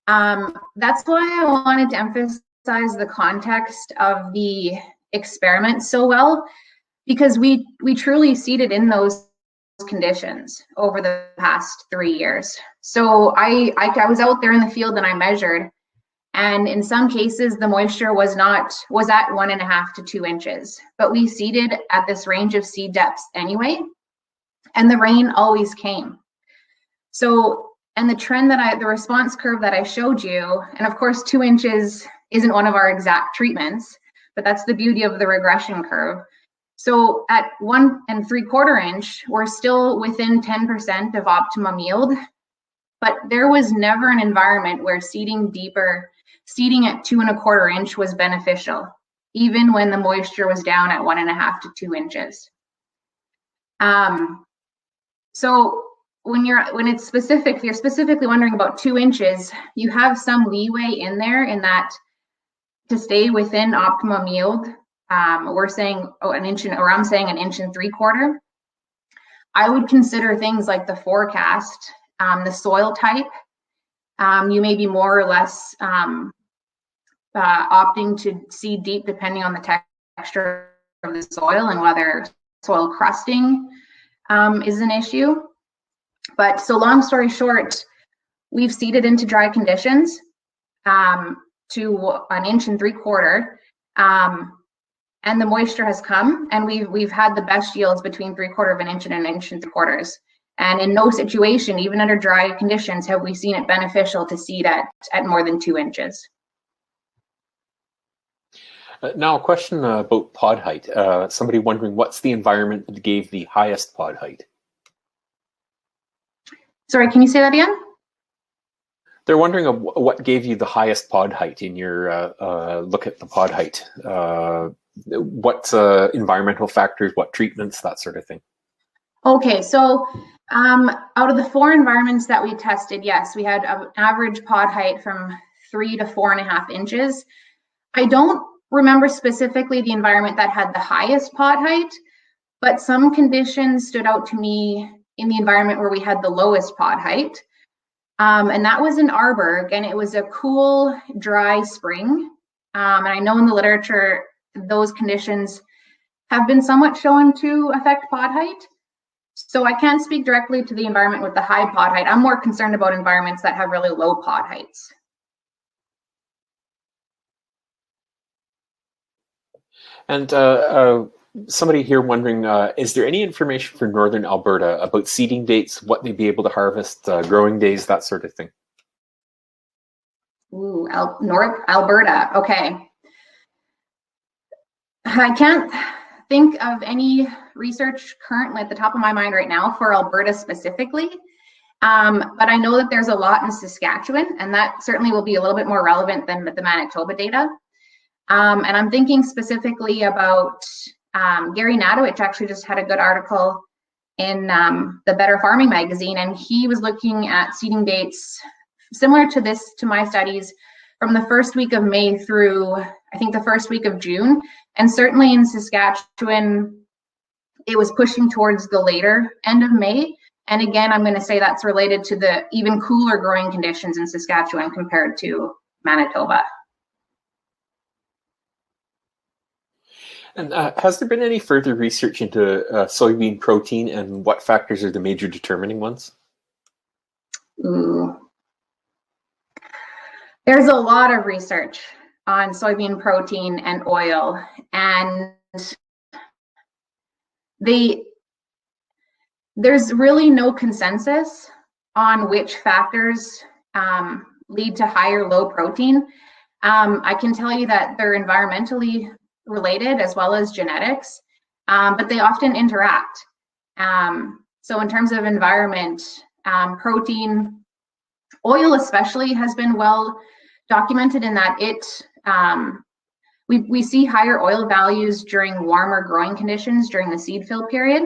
that's why I wanted to emphasize the context of the experiment so well, because we truly seeded in those conditions over the past 3 years. So I was out there in the field and I measured, and in some cases the moisture was at 1.5 to 2 inches, but we seeded at this range of seed depths anyway, and the rain always came. So, and the trend the response curve that I showed you, and of course 2 inches isn't one of our exact treatments, but that's the beauty of the regression curve. So at 1 3/4 inch, we're still within 10% of optimum yield, but there was never an environment where seeding deeper, seeding at 2 1/4 inch was beneficial, even when the moisture was down at 1.5 to 2 inches. So if you're specifically wondering about 2 inches, you have some leeway in there in that to stay within optimum yield. We're saying I'm saying 1 3/4 inches. I would consider things like the forecast, the soil type. You may be more or less opting to seed deep depending on the texture of the soil and whether soil crusting is an issue. But so long story short, we've seeded into dry conditions to 1 3/4 inches. And the moisture has come, and we've had the best yields between 3/4 inch and 1 3/4 inches. And in no situation, even under dry conditions, have we seen it beneficial to seed at more than 2 inches. Now a question about pod height. Somebody wondering, what's the environment that gave the highest pod height? Sorry, can you say that again? They're wondering what gave you the highest pod height in your look at the pod height. What environmental factors, what treatments, that sort of thing. Okay, so out of the 4 environments that we tested, yes, we had an average pod height from 3 to 4.5 inches. I don't remember specifically the environment that had the highest pod height, but some conditions stood out to me in the environment where we had the lowest pod height. And that was in Arborg, and it was a cool, dry spring. And I know in the literature, those conditions have been somewhat shown to affect pod height. So I can't speak directly to the environment with the high pod height. I'm more concerned about environments that have really low pod heights. And somebody here wondering, is there any information for Northern Alberta about seeding dates, what they'd be able to harvest, growing days, that sort of thing? Ooh, North Alberta, okay. I can't think of any research currently at the top of my mind right now for Alberta specifically, but I know that there's a lot in Saskatchewan, and that certainly will be a little bit more relevant than the Manitoba data. And I'm thinking specifically about Gary Nadowich actually just had a good article in the Better Farming magazine, and he was looking at seeding dates similar to my studies from the first week of May through I think the first week of June, and certainly in Saskatchewan, it was pushing towards the later end of May. And again, I'm going to say that's related to the even cooler growing conditions in Saskatchewan compared to Manitoba. And has there been any further research into soybean protein and what factors are the major determining ones? Ooh. There's a lot of research on soybean protein and oil, and there's really no consensus on which factors lead to high or low protein. I can tell you that they're environmentally related as well as genetics, but they often interact. So in terms of environment, protein, oil especially has been well documented in that we see higher oil values during warmer growing conditions during the seed fill period.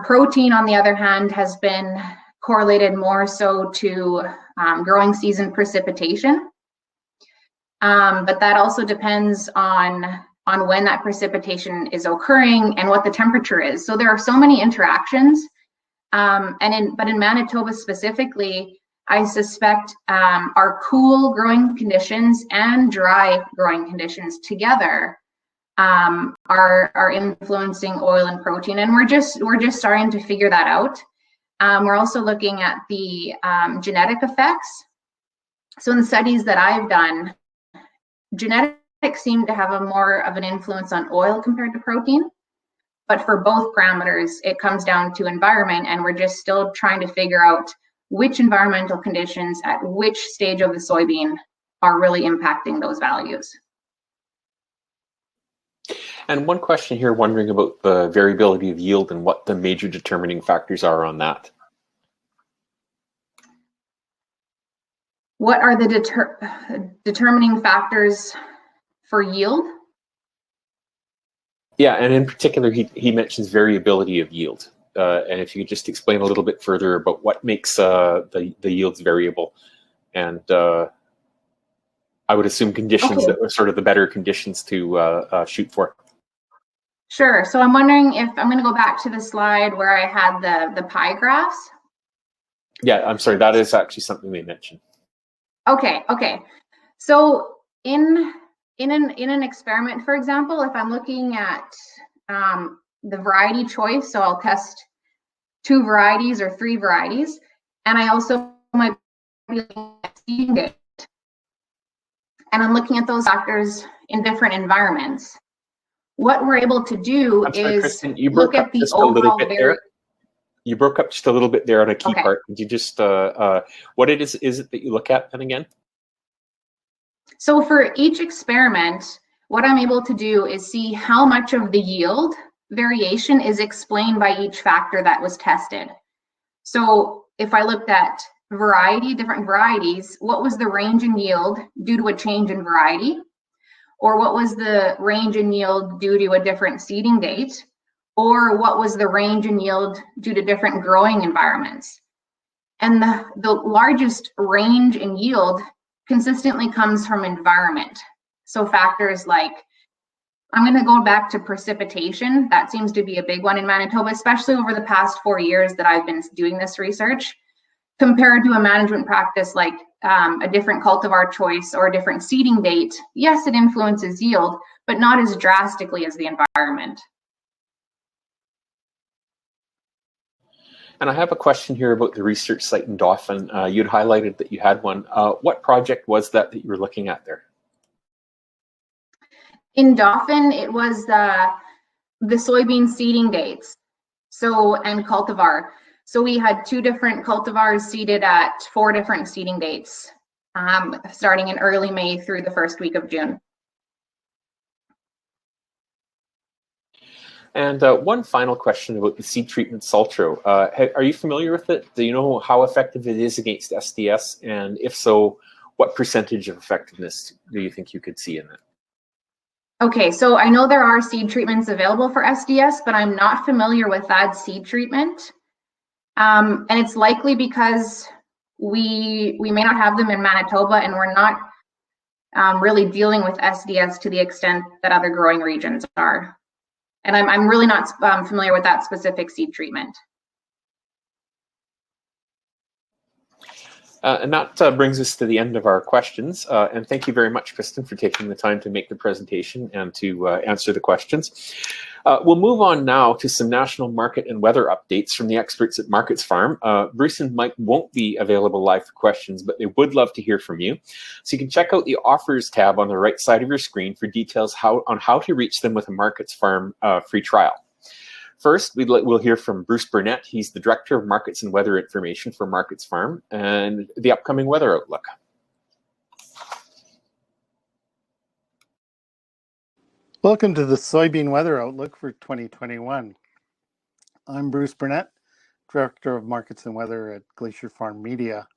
Protein, on the other hand, has been correlated more so to growing season precipitation. But that also depends on when that precipitation is occurring and what the temperature is. So there are so many interactions. But in Manitoba specifically, I suspect our cool growing conditions and dry growing conditions together are influencing oil and protein, and we're just starting to figure that out. We're also looking at the genetic effects. So in the studies that I've done, genetics seem to have more of an influence on oil compared to protein, but for both parameters, it comes down to environment, and we're just still trying to figure out which environmental conditions at which stage of the soybean are really impacting those values. And one question here, wondering about the variability of yield and what the major determining factors are on that. What are the determining factors for yield? Yeah, and in particular, he mentions variability of yield. And if you could just explain a little bit further about what makes the yields variable, and I would assume conditions that were sort of the better conditions to shoot for. Sure. So I'm wondering if I'm going to go back to the slide where I had the pie graphs. Yeah, I'm sorry. That is actually something they mentioned. Okay. So in an experiment, for example, if I'm looking at the variety choice, so I'll test 2 varieties or 3 varieties, and I also might be looking at seeding date, and I'm looking at those factors in different environments. What we're able to do is Kristen, you look at the overall there. You broke up just a little bit there on a key Okay. part. Could you just what is it that you look at then again? So for each experiment, what I'm able to do is see how much of the yield variation is explained by each factor that was tested. So if I looked at different varieties, what was the range in yield due to a change in variety? Or what was the range in yield due to a different seeding date? Or what was the range in yield due to different growing environments? And the largest range in yield consistently comes from environment. So factors like, I'm going to go back to precipitation. That seems to be a big one in Manitoba, especially over the past 4 years that I've been doing this research, compared to a management practice like a different cultivar choice or a different seeding date. Yes, it influences yield, but not as drastically as the environment. And I have a question here about the research site in Dauphin. You'd highlighted that you had one. What project was that you were looking at there? In Dauphin, it was the soybean seeding dates, and cultivar. So we had 2 different cultivars seeded at 4 different seeding dates, starting in early May through the first week of June. And one final question about the seed treatment Saltro. Are you familiar with it? Do you know how effective it is against SDS? And if so, what percentage of effectiveness do you think you could see in it? Okay, so I know there are seed treatments available for SDS, but I'm not familiar with that seed treatment. And it's likely because we may not have them in Manitoba, and we're not really dealing with SDS to the extent that other growing regions are. And I'm really not familiar with that specific seed treatment. And that brings us to the end of our questions. And thank you very much, Kristen, for taking the time to make the presentation and to answer the questions. We'll move on now to some national market and weather updates from the experts at Markets Farm. Bruce and Mike won't be available live for questions, but they would love to hear from you. So you can check out the Offers tab on the right side of your screen for details on how to reach them with a Markets Farm free trial. First, we'll hear from Bruce Burnett. He's the Director of Markets and Weather Information for Markets Farm and the upcoming weather outlook. Welcome to the soybean weather outlook for 2021. I'm Bruce Burnett, Director of Markets and Weather at Glacier Farm Media.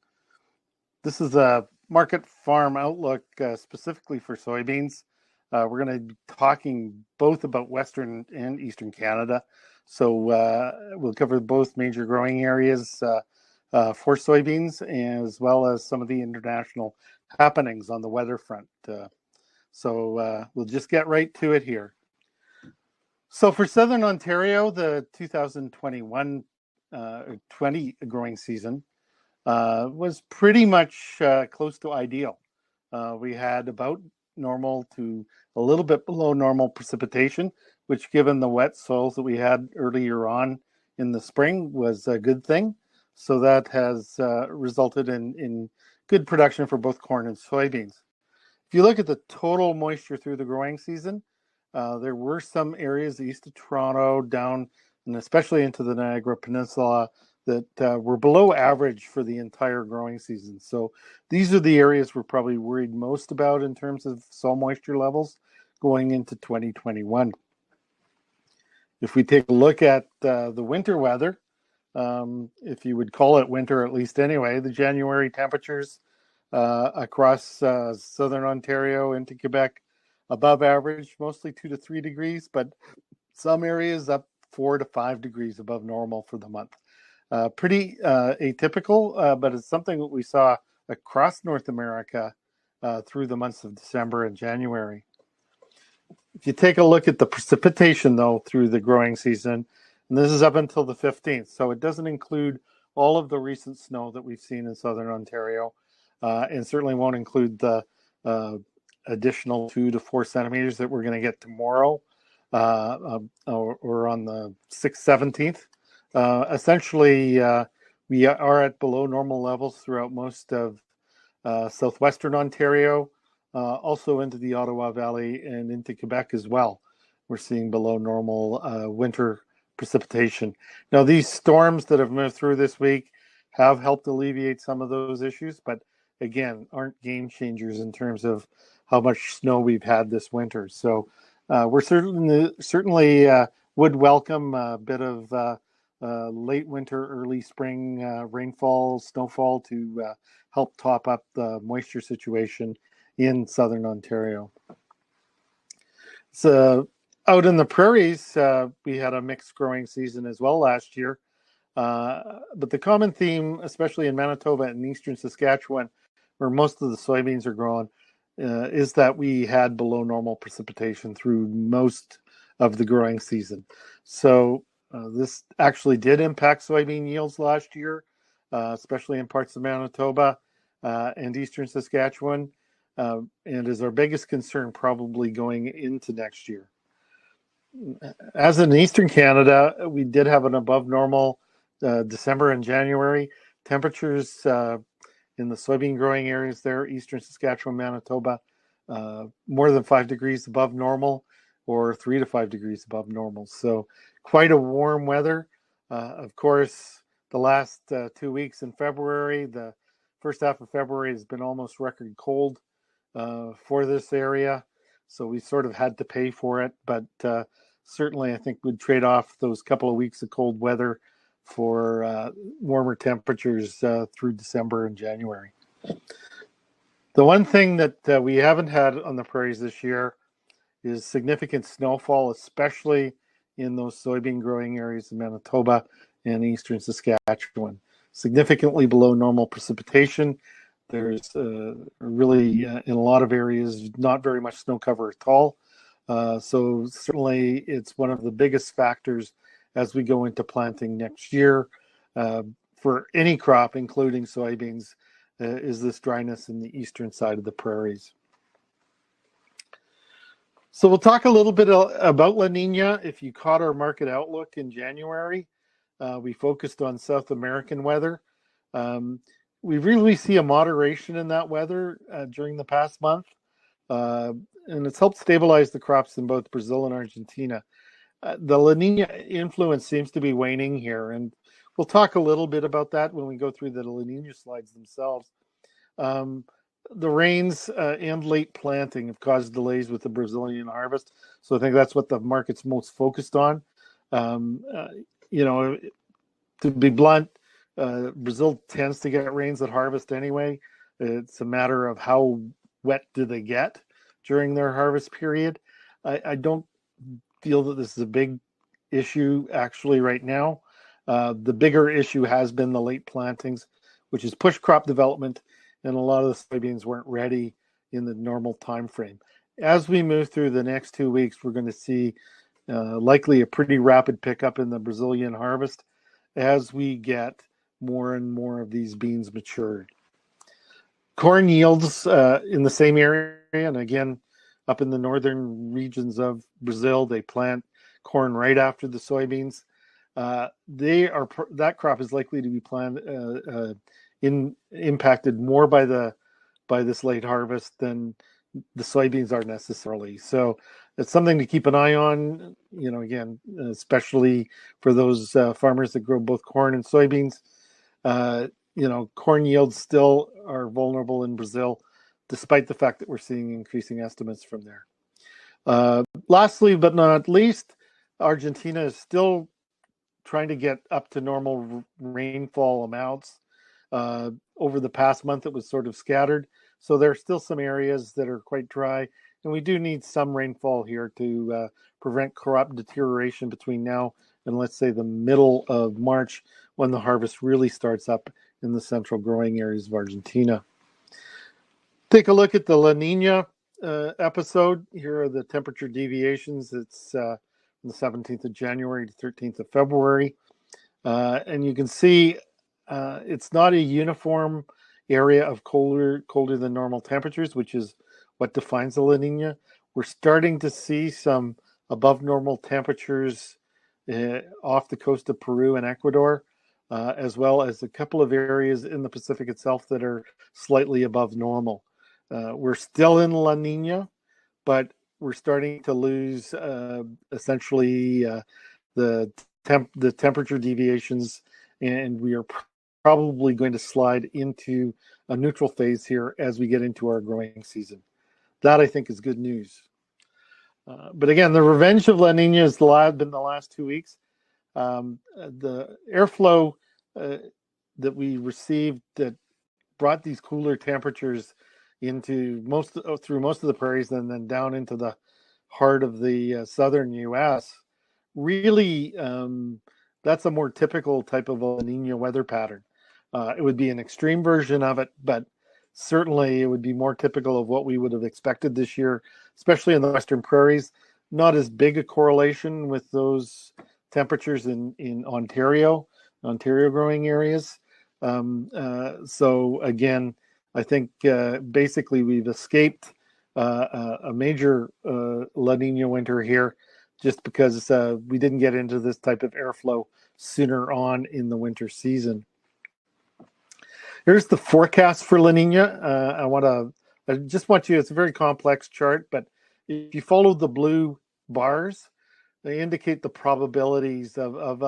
This is a Market Farm outlook specifically for soybeans. We're going to be talking both about Western and Eastern Canada. So we'll cover both major growing areas for soybeans, as well as some of the international happenings on the weather front. So we'll just get right to it here. So for Southern Ontario, the 2021-20 growing season was pretty much close to ideal. We had about normal to a little bit below normal precipitation, which given the wet soils that we had earlier on in the spring was a good thing. So that has resulted in good production for both corn and soybeans. If you look at the total moisture through the growing season, there were some areas east of Toronto, down, and especially into the Niagara Peninsula, that were below average for the entire growing season. So these are the areas we're probably worried most about in terms of soil moisture levels going into 2021. If we take a look at the winter weather, if you would call it winter at least anyway, the January temperatures across Southern Ontario into Quebec above average, mostly 2 to 3 degrees, but some areas up 4 to 5 degrees above normal for the month. Pretty atypical, but it's something that we saw across North America through the months of December and January. If you take a look at the precipitation, though, through the growing season, and this is up until the 15th, so it doesn't include all of the recent snow that we've seen in Southern Ontario, and certainly won't include the additional 2 to 4 centimeters that we're going to get tomorrow or on the 6th, 17th. Essentially, we are at below normal levels throughout most of southwestern Ontario, also into the Ottawa Valley and into Quebec as well. We're seeing below normal winter precipitation. Now, these storms that have moved through this week have helped alleviate some of those issues, but again, aren't game changers in terms of how much snow we've had this winter. So we're certainly would welcome a bit of late winter, early spring rainfall, snowfall to help top up the moisture situation in Southern Ontario. So out in the prairies, we had a mixed growing season as well last year. But the common theme, especially in Manitoba and eastern Saskatchewan, where most of the soybeans are grown, is that we had below normal precipitation through most of the growing season. So this actually did impact soybean yields last year, especially in parts of Manitoba and eastern Saskatchewan, and is our biggest concern probably going into next year. As in Eastern Canada, we did have an above normal December and January. Temperatures in the soybean growing areas there, eastern Saskatchewan, Manitoba, more than 5 degrees above normal or 3 to 5 degrees above normal. So quite a warm weather. Of course, the last 2 weeks in February, the first half of February has been almost record cold for this area. So we sort of had to pay for it, but certainly I think we'd trade off those couple of weeks of cold weather for warmer temperatures through December and January. The one thing that we haven't had on the prairies this year is significant snowfall, especially in those soybean growing areas in Manitoba and eastern Saskatchewan. Significantly below normal precipitation. There's really, in a lot of areas, not very much snow cover at all. So certainly it's one of the biggest factors as we go into planting next year for any crop, including soybeans, is this dryness in the eastern side of the prairies. So we'll talk a little bit about La Nina. If you caught our market outlook in January, we focused on South American weather. We really see a moderation in that weather during the past month, and it's helped stabilize the crops in both Brazil and Argentina. The La Nina influence seems to be waning here, and we'll talk a little bit about that when we go through the La Nina slides themselves. The rains and late planting have caused delays with the Brazilian harvest, so I think that's what the market's most focused on. You know, to be blunt, Brazil tends to get rains at harvest anyway. It's a matter of how wet do they get during their harvest period. I don't feel that this is a big issue actually right now. The bigger issue has been the late plantings, which is push crop development, and a lot of the soybeans weren't ready in the normal time frame. As we move through the next 2 weeks, we're going to see likely a pretty rapid pickup in the Brazilian harvest as we get more and more of these beans matured. Corn yields in the same area, and again, up in the northern regions of Brazil, they plant corn right after the soybeans. That crop is likely to be impacted more by this late harvest than the soybeans are necessarily. So it's something to keep an eye on. You know, again, especially for those farmers that grow both corn and soybeans. You know, corn yields still are vulnerable in Brazil, despite the fact that we're seeing increasing estimates from there. Lastly, but not least, Argentina is still trying to get up to normal rainfall amounts. Over the past month, it was sort of scattered. So there are still some areas that are quite dry. And we do need some rainfall here to prevent crop deterioration between now and, let's say, the middle of March, when the harvest really starts up in the central growing areas of Argentina. Take a look at the La Nina episode. Here are the temperature deviations. It's from the 17th of January to 13th of February. And you can see it's not a uniform area of colder than normal temperatures, which is what defines the La Nina. We're starting to see some above normal temperatures off the coast of Peru and Ecuador, as well as a couple of areas in the Pacific itself that are slightly above normal. We're still in La Nina, but we're starting to lose essentially the temperature deviations, and we are probably going to slide into a neutral phase here as we get into our growing season. That, I think, is good news. But again, the revenge of La Nina has been the last 2 weeks. The airflow that we received that brought these cooler temperatures into through most of the prairies and then down into the heart of the southern U.S. Really, that's a more typical type of La Nina weather pattern. It would be an extreme version of it, but certainly it would be more typical of what we would have expected this year, especially in the western prairies. Not as big a correlation with those temperatures in Ontario growing areas. So again, I think basically we've escaped a major La Nina winter here, just because we didn't get into this type of airflow sooner on in the winter season. Here's the forecast for La Nina. I just want you, it's a very complex chart, but if you follow the blue bars, they indicate the probabilities of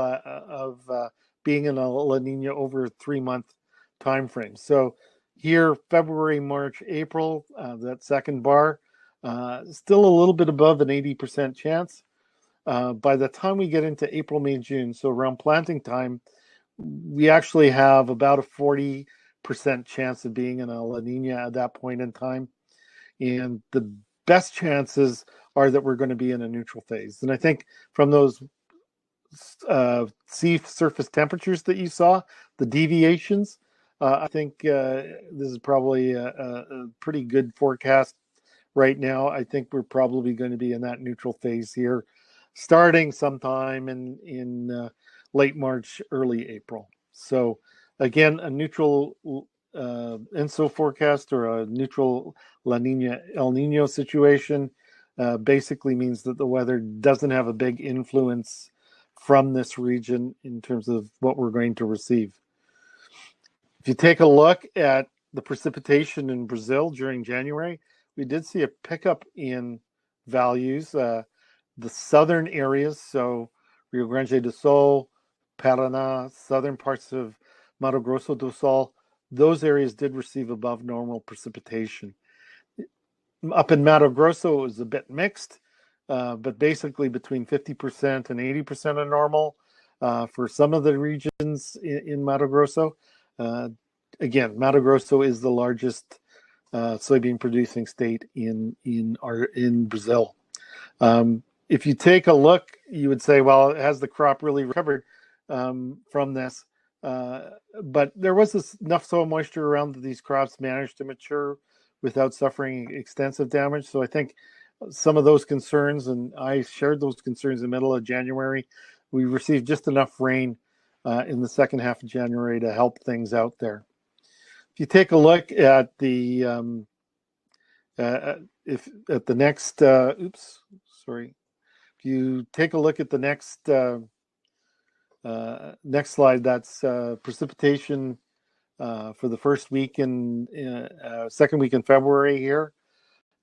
being in a La Nina over a 3-month time frame. So here, February, March, April, that second bar, still a little bit above an 80% chance. By the time we get into April, May, June, so around planting time, we actually have about a 40% chance of being in a La Nina at that point in time. And the best chances are that we're going to be in a neutral phase. And I think from those sea surface temperatures that you saw, the deviations, I think this is probably a pretty good forecast right now. I think we're probably going to be in that neutral phase here, starting sometime in late March, early April. So again, a neutral ENSO forecast or a neutral La Nina El Nino situation basically means that the weather doesn't have a big influence from this region in terms of what we're going to receive. If you take a look at the precipitation in Brazil during January, we did see a pickup in values. The southern areas, so Rio Grande do Sul, Paraná, southern parts of Mato Grosso do Sul, those areas did receive above normal precipitation. Up in Mato Grosso, it was a bit mixed, but basically between 50% and 80% of normal for some of the regions in Mato Grosso. Again, Mato Grosso is the largest soybean producing state in Brazil. If you take a look, you would say, well, has the crop really recovered from this? But there was enough soil moisture around that these crops managed to mature without suffering extensive damage. So I think some of those concerns, and I shared those concerns in the middle of January, we received just enough rain in the second half of January to help things out there. If you take a look at the if you take a look at the next slide, that's precipitation for the first week second week in February here.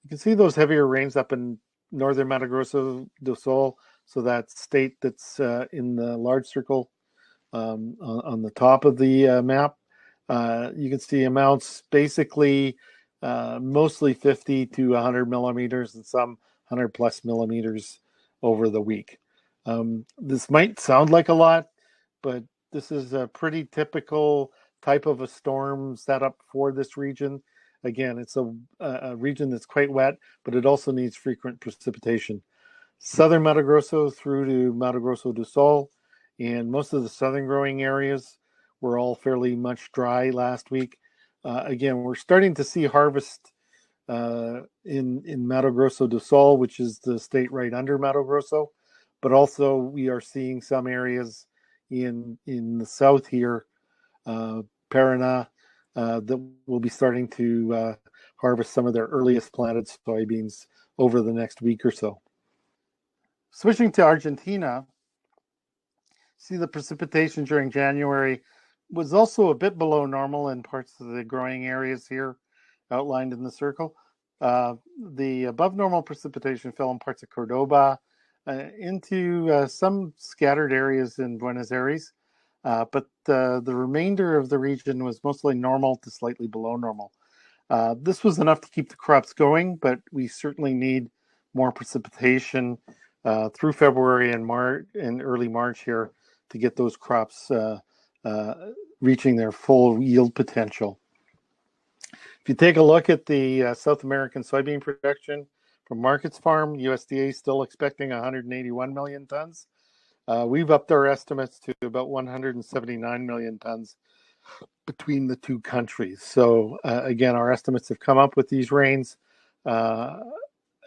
You can see those heavier rains up in northern Mato Grosso do Sul, so that state that's in the large circle on the top of the map. You can see amounts basically mostly 50 to 100 millimeters and some 100 plus millimeters over the week. This might sound like a lot, but this is a pretty typical type of a storm setup for this region. Again, it's a region that's quite wet, but it also needs frequent precipitation. Southern Mato Grosso through to Mato Grosso do Sul, and most of the southern growing areas were all fairly much dry last week. Again, we're starting to see harvest in Mato Grosso do Sul, which is the state right under Mato Grosso, but also we are seeing some areas in the south here, Paraná, that will be starting to harvest some of their earliest planted soybeans over the next week or so. Switching to Argentina, see the precipitation during January was also a bit below normal in parts of the growing areas here outlined in the circle. The above normal precipitation fell in parts of Cordoba, into some scattered areas in Buenos Aires, but the remainder of the region was mostly normal to slightly below normal. This was enough to keep the crops going, but we certainly need more precipitation through February and early March here to get those crops reaching their full yield potential. If you take a look at the South American soybean production from Markets Farm, USDA is still expecting 181 million tons. We've upped our estimates to about 179 million tons between the two countries. So again, our estimates have come up with these rains.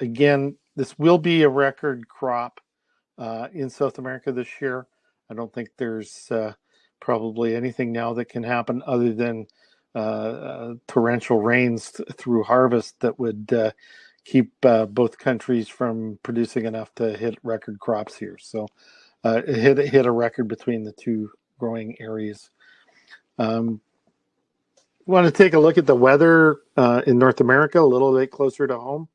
Again, this will be a record crop in South America this year. I don't think there's probably anything now that can happen other than torrential rains through harvest that would keep both countries from producing enough to hit record crops here. So it hit a record between the two growing areas. Want to take a look at the weather in North America a little bit closer to home.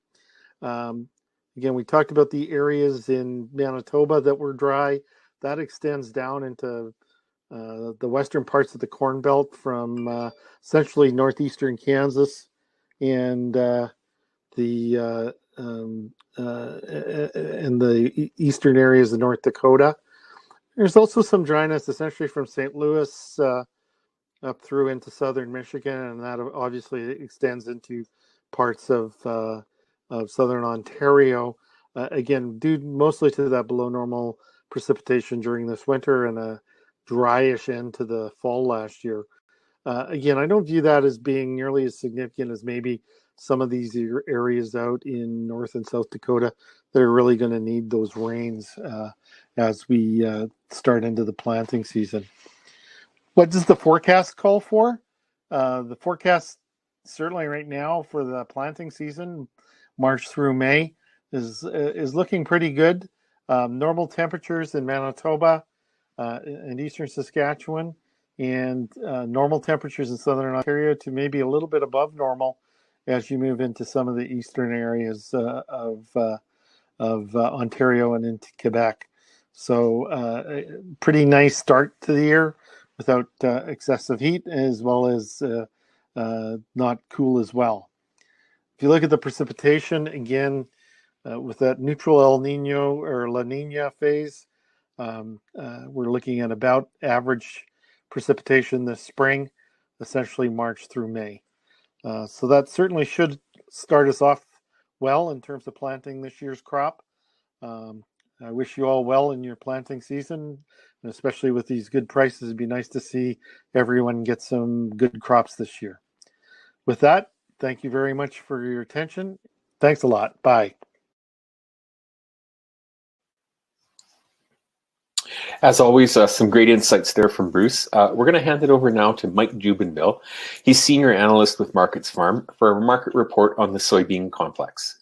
Again, we talked about the areas in Manitoba that were dry. That extends down into the western parts of the Corn Belt from essentially northeastern Kansas and the eastern areas of North Dakota. There's also some dryness essentially from St. Louis up through into southern Michigan, and that obviously extends into parts of southern Ontario. Again, due mostly to that below normal precipitation during this winter and a dryish end to the fall last year. Again, I don't view that as being nearly as significant as maybe some of these areas out in North and South Dakota that are really going to need those rains as we start into the planting season. What does the forecast call for? The forecast certainly right now for the planting season, March through May, is looking pretty good. Normal temperatures in Manitoba and eastern Saskatchewan, and normal temperatures in southern Ontario to maybe a little bit above normal as you move into some of the eastern areas of Ontario and into Quebec. So pretty nice start to the year without excessive heat, as well as not cool as well. If you look at the precipitation, again, with that neutral El Nino or La Nina phase, we're looking at about average precipitation this spring, essentially March through May. So that certainly should start us off well in terms of planting this year's crop. I wish you all well in your planting season, and especially with these good prices. It'd be nice to see everyone get some good crops this year. With that, thank you very much for your attention. Thanks a lot. Bye. As always, some great insights there from Bruce. We're going to hand it over now to Mike Jubinville. He's Senior Analyst with Markets Farm for a market report on the soybean complex.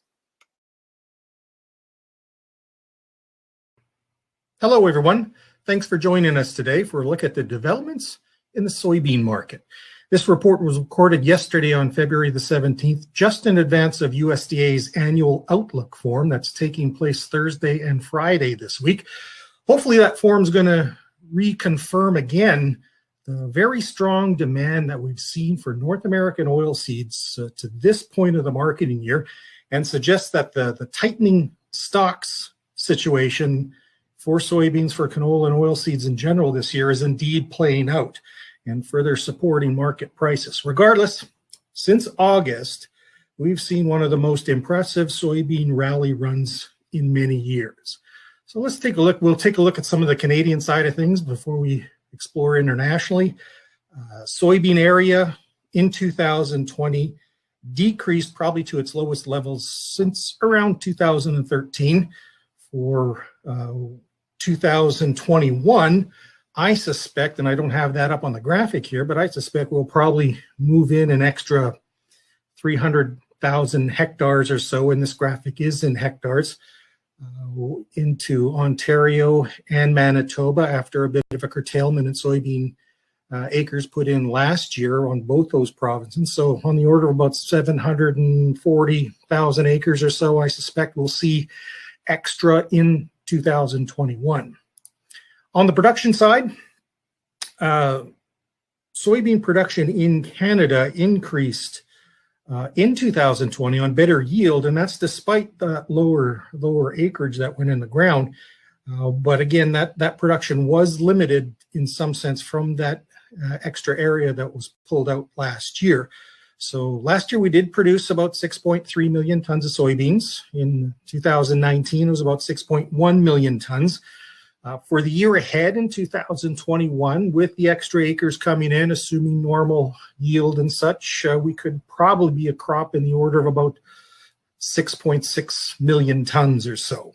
Hello, everyone. Thanks for joining us today for a look at the developments in the soybean market. This report was recorded yesterday on February the 17th, just in advance of USDA's annual Outlook Forum that's taking place Thursday and Friday this week. Hopefully that forum is going to reconfirm again the very strong demand that we've seen for North American oilseeds to this point of the marketing year, and suggest that the tightening stocks situation for soybeans, for canola and oilseeds in general this year is indeed playing out and further supporting market prices. Regardless, since August, we've seen one of the most impressive soybean rally runs in many years. So let's take a look. We'll take a look at some of the Canadian side of things before we explore internationally. Soybean area in 2020 decreased probably to its lowest levels since around 2013. For 2021, I suspect, and I don't have that up on the graphic here, but I suspect we'll probably move in an extra 300,000 hectares or so, and this graphic is in hectares, into Ontario and Manitoba after a bit of a curtailment in soybean acres put in last year on both those provinces. So on the order of about 740,000 acres or so, I suspect we'll see extra in 2021. On the production side, soybean production in Canada increased in 2020 on better yield, and that's despite the lower acreage that went in the ground. But again, that production was limited in some sense from that extra area that was pulled out last year. So last year we did produce about 6.3 million tons of soybeans. In 2019, it was about 6.1 million tons. For the year ahead in 2021, with the extra acres coming in, assuming normal yield and such, we could probably be a crop in the order of about 6.6 million tons or so.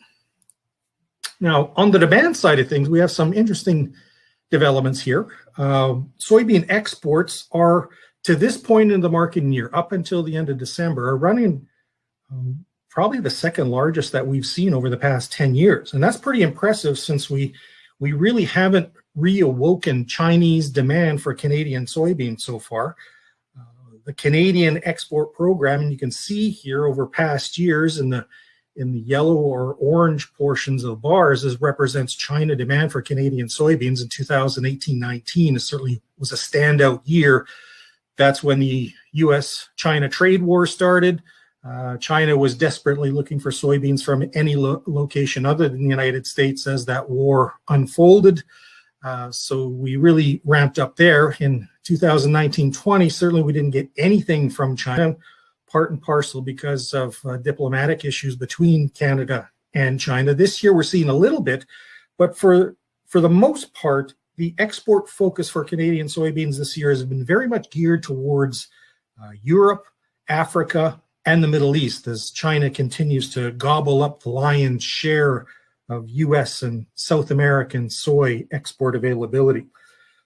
Now, on the demand side of things, we have some interesting developments here. Soybean exports are, to this point in the marketing year, up until the end of December, are running probably the second largest that we've seen over the past 10 years. And that's pretty impressive since we really haven't reawoken Chinese demand for Canadian soybeans so far. The Canadian export program, and you can see here over past years in the yellow or orange portions of bars, represents China demand for Canadian soybeans in 2018-19. It certainly was a standout year. That's when the U.S.-China trade war started. China was desperately looking for soybeans from any location other than the United States as that war unfolded. So we really ramped up there. In 2019-20, certainly we didn't get anything from China, part and parcel because of diplomatic issues between Canada and China. This year we're seeing a little bit, but for the most part, the export focus for Canadian soybeans this year has been very much geared towards Europe, Africa, and the Middle East, as China continues to gobble up the lion's share of US and South American soy export availability.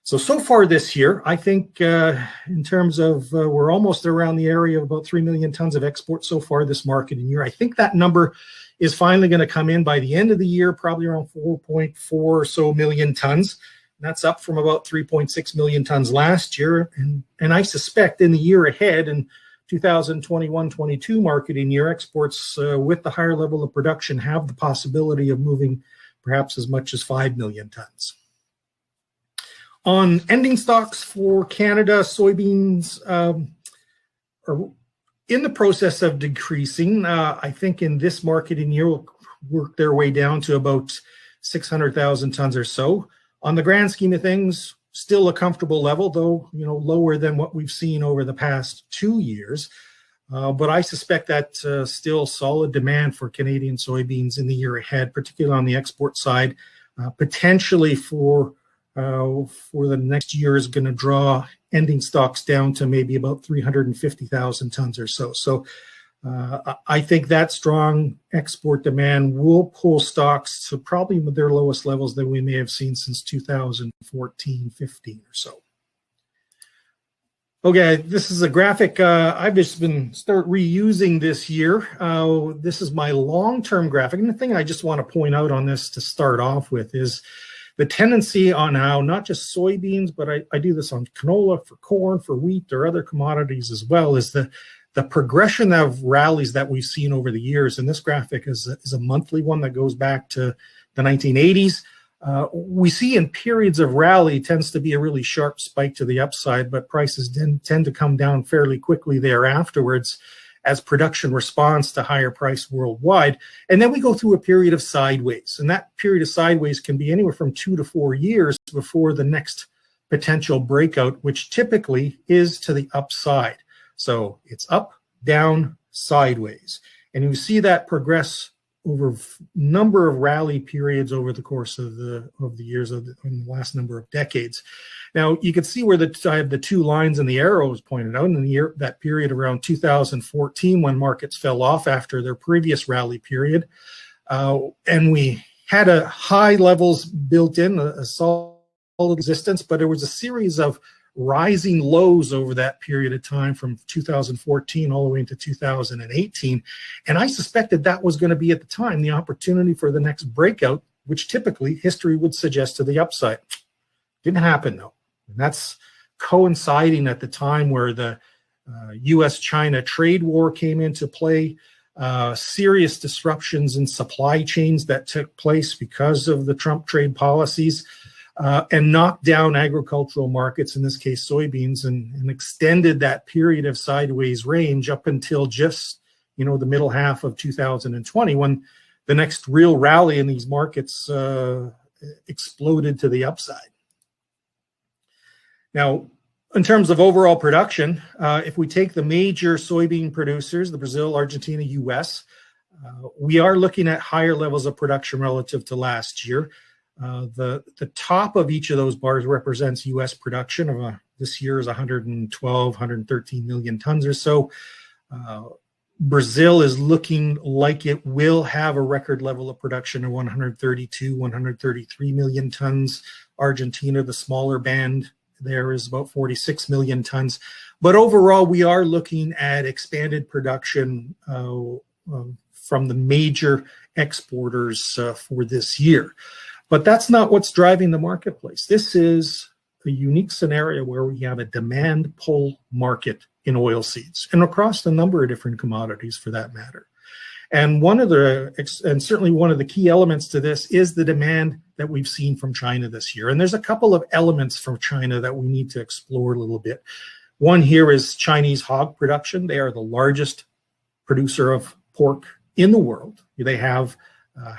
So far this year, I think in terms of we're almost around the area of about 3 million tons of export so far this marketing year. I think that number is finally going to come in by the end of the year, probably around 4.4 or so million tons. That's up from about 3.6 million tons last year. And I suspect in the year ahead, in 2021-22 marketing year, exports with the higher level of production have the possibility of moving perhaps as much as 5 million tons. On ending stocks for Canada, soybeans are in the process of decreasing. I think in this marketing year will work their way down to about 600,000 tons or so. On the grand scheme of things, still a comfortable level, though lower than what we've seen over the past 2 years. But I suspect that still solid demand for Canadian soybeans in the year ahead, particularly on the export side, potentially for the next year is going to draw ending stocks down to maybe about 350,000 tons or so. So I think that strong export demand will pull stocks to probably their lowest levels that we may have seen since 2014, 15 or so. Okay, this is a graphic I've just been start reusing this year. This is my long-term graphic. And the thing I just want to point out on this to start off with is the tendency on how not just soybeans, but I do this on canola, for corn, for wheat, or other commodities as well, is the progression of rallies that we've seen over the years. And this graphic is a monthly one that goes back to the 1980s. We see in periods of rally tends to be a really sharp spike to the upside, but prices tend to come down fairly quickly there afterwards as production responds to higher price worldwide. And then we go through a period of sideways. And that period of sideways can be anywhere from 2 to 4 years before the next potential breakout, which typically is to the upside. So it's up, down, sideways. And you see that progress over a number of rally periods over the course of the years in the last number of decades. Now you can see where I have the two lines and the arrows pointed out in that period around 2014 when markets fell off after their previous rally period, and we had a high levels built in, a solid resistance, but there was a series of rising lows over that period of time from 2014 all the way into 2018. And I suspected that was going to be at the time the opportunity for the next breakout, which typically history would suggest to the upside. Didn't happen though. And that's coinciding at the time where the US-China trade war came into play, serious disruptions in supply chains that took place because of the Trump trade policies, and knocked down agricultural markets, in this case soybeans, and extended that period of sideways range up until just the middle half of 2020, when the next real rally in these markets exploded to the upside. Now, in terms of overall production, if we take the major soybean producers, the Brazil, Argentina, US, we are looking at higher levels of production relative to last year. The top of each of those bars represents U.S. production of this year is 112, 113 million tons or so. Brazil is looking like it will have a record level of production of 132, 133 million tons. Argentina, the smaller band, there is about 46 million tons. But overall, we are looking at expanded production from the major exporters for this year. But that's not what's driving the marketplace. This is a unique scenario where we have a demand pull market in oilseeds and across a number of different commodities for that matter. And certainly one of the key elements to this is the demand that we've seen from China this year. And there's a couple of elements from China that we need to explore a little bit. One here is Chinese hog production. They are the largest producer of pork in the world. They have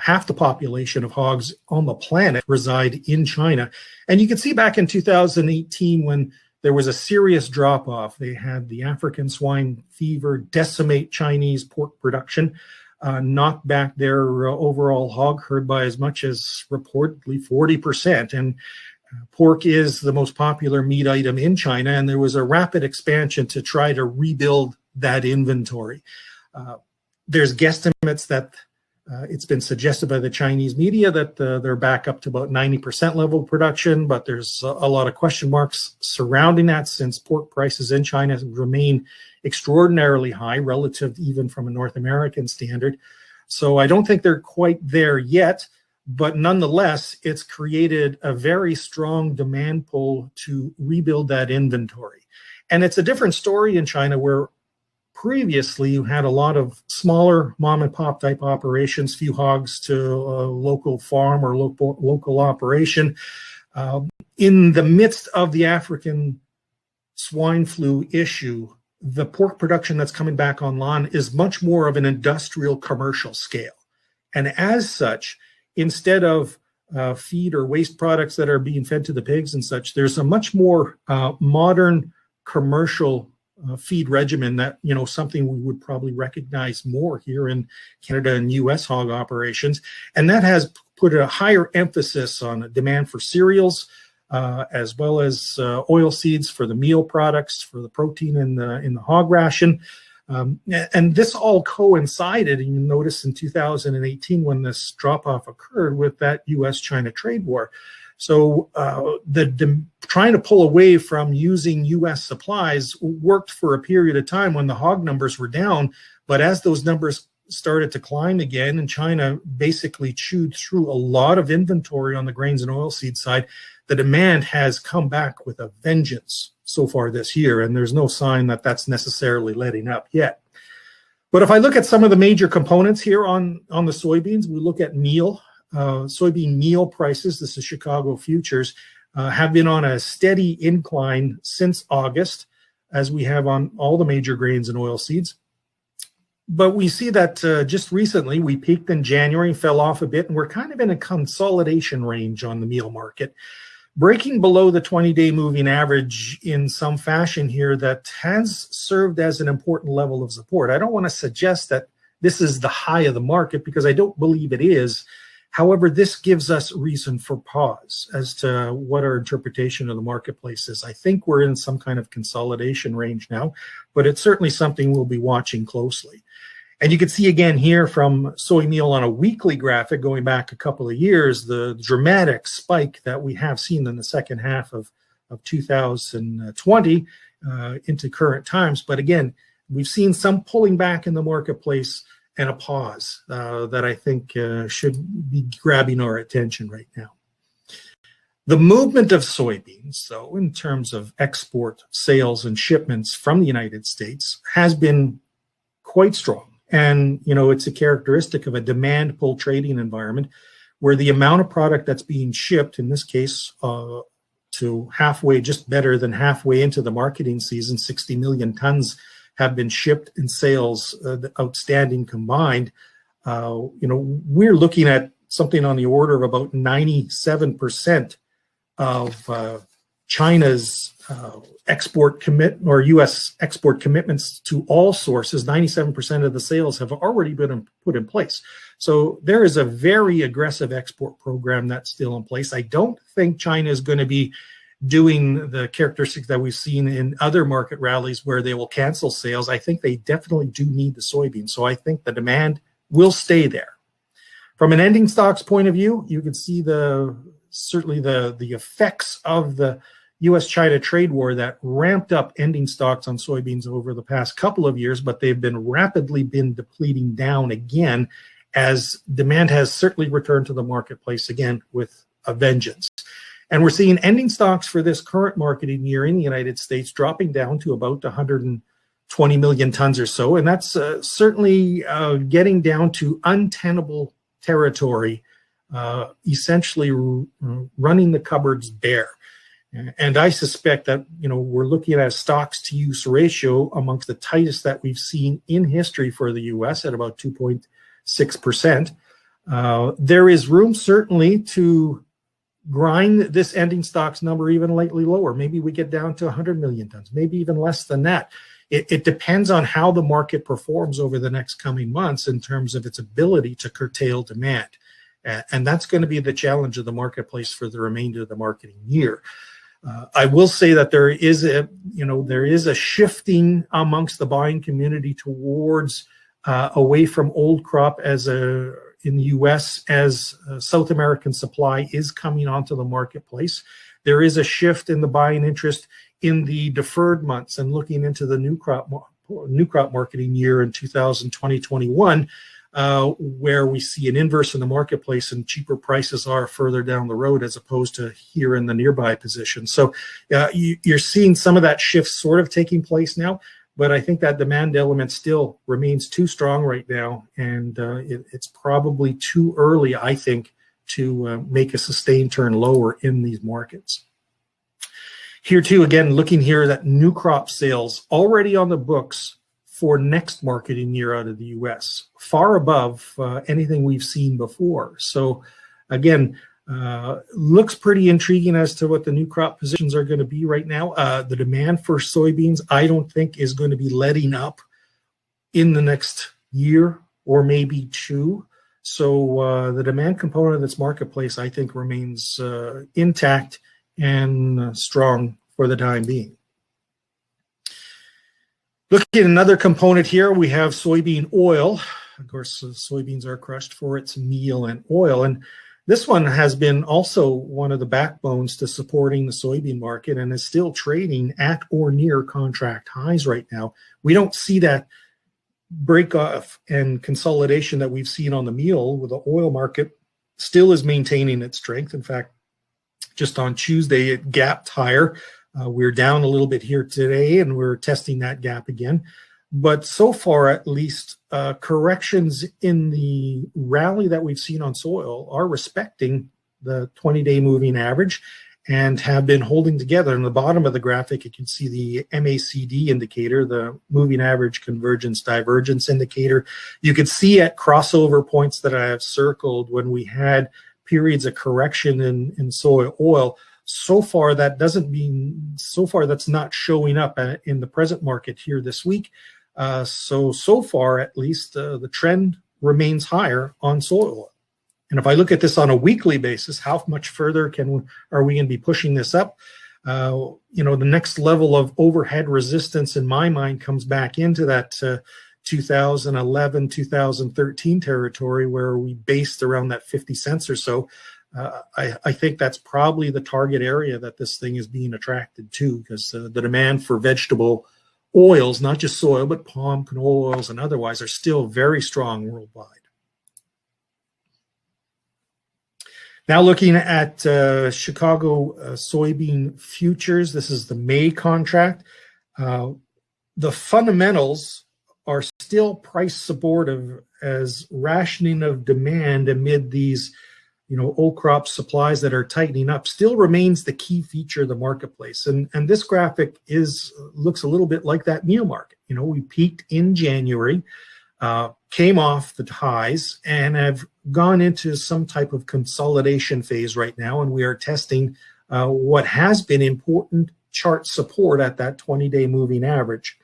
half the population of hogs on the planet reside in China. And you can see back in 2018 when there was a serious drop-off. They had the African swine fever decimate Chinese pork production, knock back their overall hog herd by as much as reportedly 40%. And Pork is the most popular meat item in China, and there was a rapid expansion to try to rebuild that inventory. There's guesstimates that it's been suggested by the Chinese media that they're back up to about 90% level of production, but there's a lot of question marks surrounding that since pork prices in China remain extraordinarily high relative even from a North American standard. So I don't think they're quite there yet, but nonetheless, it's created a very strong demand pull to rebuild that inventory. And it's a different story in China where previously you had a lot of smaller mom and pop type operations, few hogs to a local farm or local operation. In the midst of the African swine flu issue, the pork production that's coming back online is much more of an industrial commercial scale. And as such, instead of feed or waste products that are being fed to the pigs and such, there's a much more modern commercial feed regimen that, something we would probably recognize more here in Canada and US hog operations. And that has put a higher emphasis on demand for cereals, as well as oil seeds for the meal products, for the protein in the hog ration. And this all coincided, and you notice in 2018 when this drop-off occurred with that US-China trade war. So the trying to pull away from using US supplies worked for a period of time when the hog numbers were down, but as those numbers started to climb again and China basically chewed through a lot of inventory on the grains and oilseed side, the demand has come back with a vengeance so far this year, and there's no sign that that's necessarily letting up yet. But if I look at some of the major components here on the soybeans, we look at meal. Soybean meal prices, this is Chicago futures, have been on a steady incline since August, as we have on all the major grains and oilseeds. But we see that just recently we peaked in January, fell off a bit, and we're kind of in a consolidation range on the meal market, breaking below the 20-day moving average in some fashion here that has served as an important level of support. I don't want to suggest that this is the high of the market because I don't believe it is. However, this gives us reason for pause as to what our interpretation of the marketplace is. I think we're in some kind of consolidation range now, but it's certainly something we'll be watching closely. And you can see again here from soy meal on a weekly graphic going back a couple of years, the dramatic spike that we have seen in the second half of 2020 into current times. But again, we've seen some pulling back in the marketplace and a pause that I think should be grabbing our attention right now. The movement of soybeans, though, in terms of export sales and shipments from the United States has been quite strong. And, it's a characteristic of a demand pull trading environment where the amount of product that's being shipped, in this case, to halfway, just better than halfway into the marketing season, 60 million tons have been shipped in sales, outstanding combined. We're looking at something on the order of about 97% of China's export commit or U.S. export commitments to all sources. 97% of the sales have already been put in place. So there is a very aggressive export program that's still in place. I don't think China is going to be doing the characteristics that we've seen in other market rallies where they will cancel sales. I think they definitely do need the soybean. So I think the demand will stay there. From an ending stocks point of view, you can see certainly the effects of the U.S.-China trade war that ramped up ending stocks on soybeans over the past couple of years, but they've been rapidly depleting down again as demand has certainly returned to the marketplace again with a vengeance. And we're seeing ending stocks for this current marketing year in the United States dropping down to about 120 million tons or so. And that's certainly getting down to untenable territory, essentially running the cupboards bare. And I suspect that, we're looking at a stocks to use ratio amongst the tightest that we've seen in history for the U.S. at about 2.6%. There is room certainly to grind this ending stocks number even slightly lower. Maybe we get down to 100 million tons, maybe even less than that. It depends on how the market performs over the next coming months in terms of its ability to curtail demand. And that's going to be the challenge of the marketplace for the remainder of the marketing year. I will say that there is a shifting amongst the buying community towards away from old crop in the U.S. as South American supply is coming onto the marketplace. There is a shift in the buying interest in the deferred months and looking into the new crop marketing year in 2020-21, where we see an inverse in the marketplace and cheaper prices are further down the road as opposed to here in the nearby position. So you're seeing some of that shift sort of taking place now, but I think that demand element still remains too strong right now, and it's probably too early, I think, to make a sustained turn lower in these markets. Here too, again, looking here at new crop sales already on the books for next marketing year out of the U.S., far above anything we've seen before. So again, looks pretty intriguing as to what the new crop positions are going to be right now. The demand for soybeans, I don't think, is going to be letting up in the next year or maybe two. So the demand component of this marketplace, I think, remains intact and strong for the time being. Looking at another component here, we have soybean oil. Of course, soybeans are crushed for its meal and oil. And this one has been also one of the backbones to supporting the soybean market and is still trading at or near contract highs right now. We don't see that break off and consolidation that we've seen on the meal, with the oil market still is maintaining its strength. In fact, just on Tuesday, it gapped higher. We're down a little bit here today, and we're testing that gap again. But so far, at least, corrections in the rally that we've seen on soil are respecting the 20-day moving average and have been holding together. In the bottom of the graphic, you can see the MACD indicator, the moving average convergence divergence indicator. You can see at crossover points that I have circled when we had periods of correction in soy oil. So far, that's not showing up in the present market here this week. So far, at least, the trend remains higher on soy oil. And if I look at this on a weekly basis, how much further are we going to be pushing this up? The next level of overhead resistance in my mind comes back into that 2011, 2013 territory where we based around that 50 cents or so. I think that's probably the target area that this thing is being attracted to, because the demand for vegetable oils, not just soy, but palm, canola oils, and otherwise, are still very strong worldwide. Now looking at Chicago soybean futures, this is the May contract. The fundamentals are still price supportive as rationing of demand amid these old crop supplies that are tightening up still remains the key feature of the marketplace. And this graphic looks a little bit like that meal market. We peaked in January, came off the highs, and have gone into some type of consolidation phase right now. And we are testing what has been important chart support at that 20-day moving average.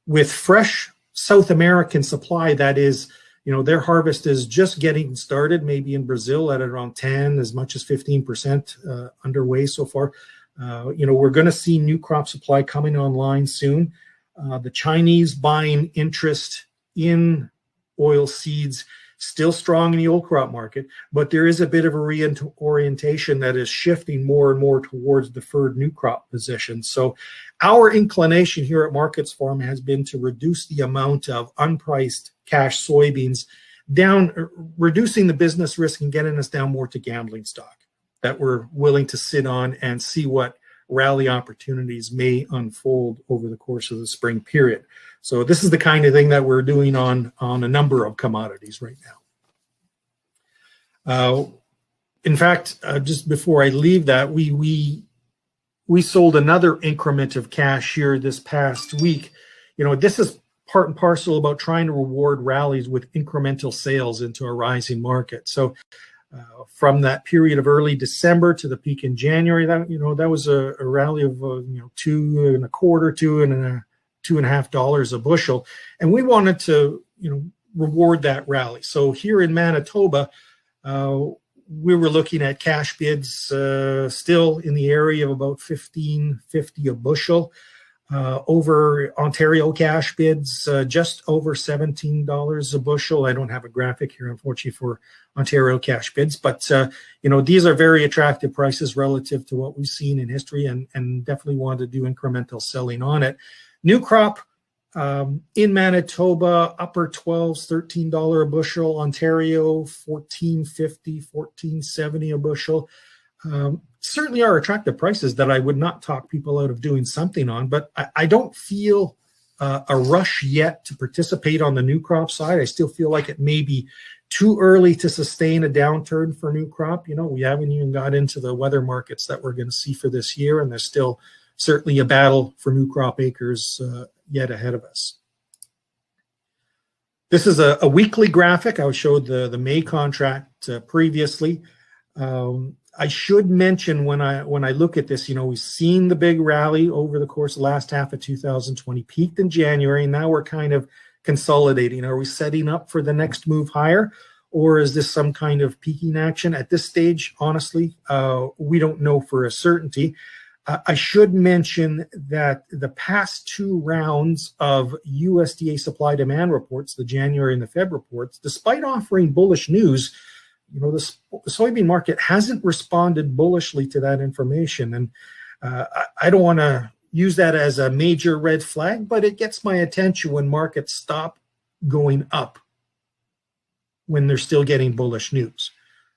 With fresh South American supply, that is, their harvest is just getting started, maybe in Brazil at around 10, as much as 15% underway so far. We're going to see new crop supply coming online soon. The Chinese buying interest in oil seeds still strong in the old crop market, but there is a bit of a reorientation that is shifting more and more towards deferred new crop positions. So our inclination here at Markets Forum has been to reduce the amount of unpriced cash soybeans down, reducing the business risk and getting us down more to gambling stock that we're willing to sit on and see what rally opportunities may unfold over the course of the spring period. So this is the kind of thing that we're doing on a number of commodities right now. In fact, just before I leave that, we sold another increment of cash here this past week. This is part and parcel about trying to reward rallies with incremental sales into a rising market. So from that period of early December to the peak in January, that was a rally of $2.25, $2.50 a bushel, and we wanted to reward that rally. So here in Manitoba, we were looking at cash bids still in the area of about $15.50 a bushel. Over Ontario cash bids, just over $17 a bushel. I don't have a graphic here, unfortunately, for Ontario cash bids, but these are very attractive prices relative to what we've seen in history, and definitely want to do incremental selling on it. New crop in Manitoba, upper 12s, $13 a bushel. Ontario, $14.50, $14.70 a bushel. Certainly are attractive prices that I would not talk people out of doing something on, but I don't feel a rush yet to participate on the new crop side. I still feel like it may be too early to sustain a downturn for new crop. We haven't even got into the weather markets that we're going to see for this year, and there's still certainly a battle for new crop acres yet ahead of us. This is a weekly graphic. I showed the May contract previously. I should mention when I look at this, we've seen the big rally over the course of the last half of 2020, peaked in January, and now we're kind of consolidating. Are we setting up for the next move higher, or is this some kind of peaking action? At this stage, honestly, we don't know for a certainty. I should mention that the past two rounds of USDA supply demand reports, the January and the Feb reports, despite offering bullish news, the soybean market hasn't responded bullishly to that information. And I don't want to use that as a major red flag, but it gets my attention when markets stop going up when they're still getting bullish news.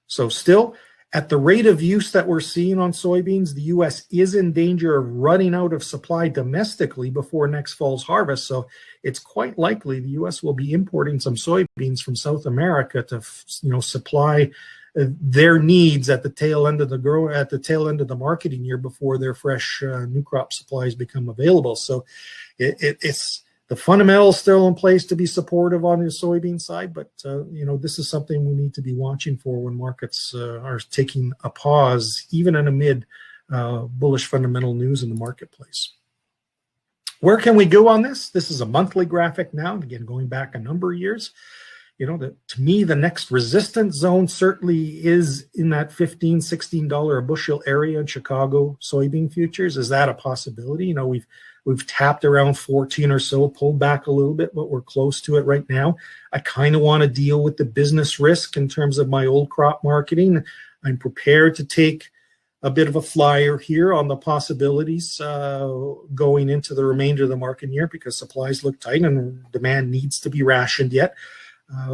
So still, at the rate of use that we're seeing on soybeans, the U.S. is in danger of running out of supply domestically before next fall's harvest. So it's quite likely the U.S. will be importing some soybeans from South America to, supply their needs at the tail end of the marketing year before their fresh new crop supplies become available. So it's the fundamentals still in place to be supportive on the soybean side, but this is something we need to be watching for when markets are taking a pause, even in amid bullish fundamental news in the marketplace. Where can we go on this? This is a monthly graphic now, and again, going back a number of years. To me, the next resistance zone certainly is in that $15, $16 a bushel area in Chicago soybean futures. Is that a possibility? We've tapped around 14 or so, pulled back a little bit, but we're close to it right now. I kind of want to deal with the business risk in terms of my old crop marketing. I'm prepared to take a bit of a flyer here on the possibilities going into the remainder of the market year, because supplies look tight and demand needs to be rationed yet.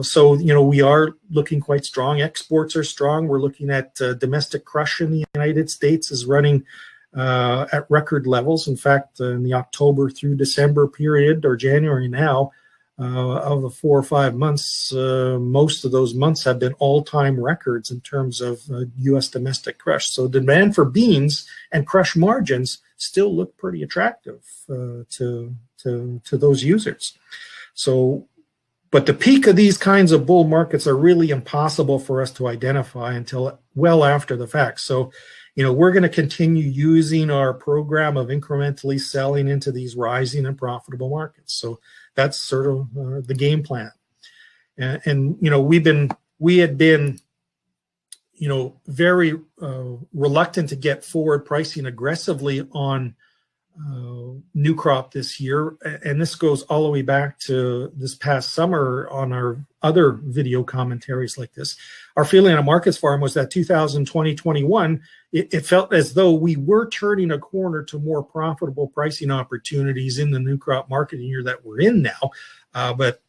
So we are looking quite strong. Exports are strong. We're looking at domestic crush in the United States is running at record levels. In fact, in the October through December period, or January now, of the 4 or 5 months, most of those months have been all-time records in terms of U.S. domestic crush. So demand for beans and crush margins still look pretty attractive to those users. So, but the peak of these kinds of bull markets are really impossible for us to identify until well after the fact. So, we're going to continue using our program of incrementally selling into these rising and profitable markets. So that's sort of the game plan. And we had been, very reluctant to get forward pricing aggressively on new crop this year. And this goes all the way back to this past summer on our other video commentaries like this. Our feeling on Markets Farm was that 2020-21, it felt as though we were turning a corner to more profitable pricing opportunities in the new crop marketing year that we're in now. But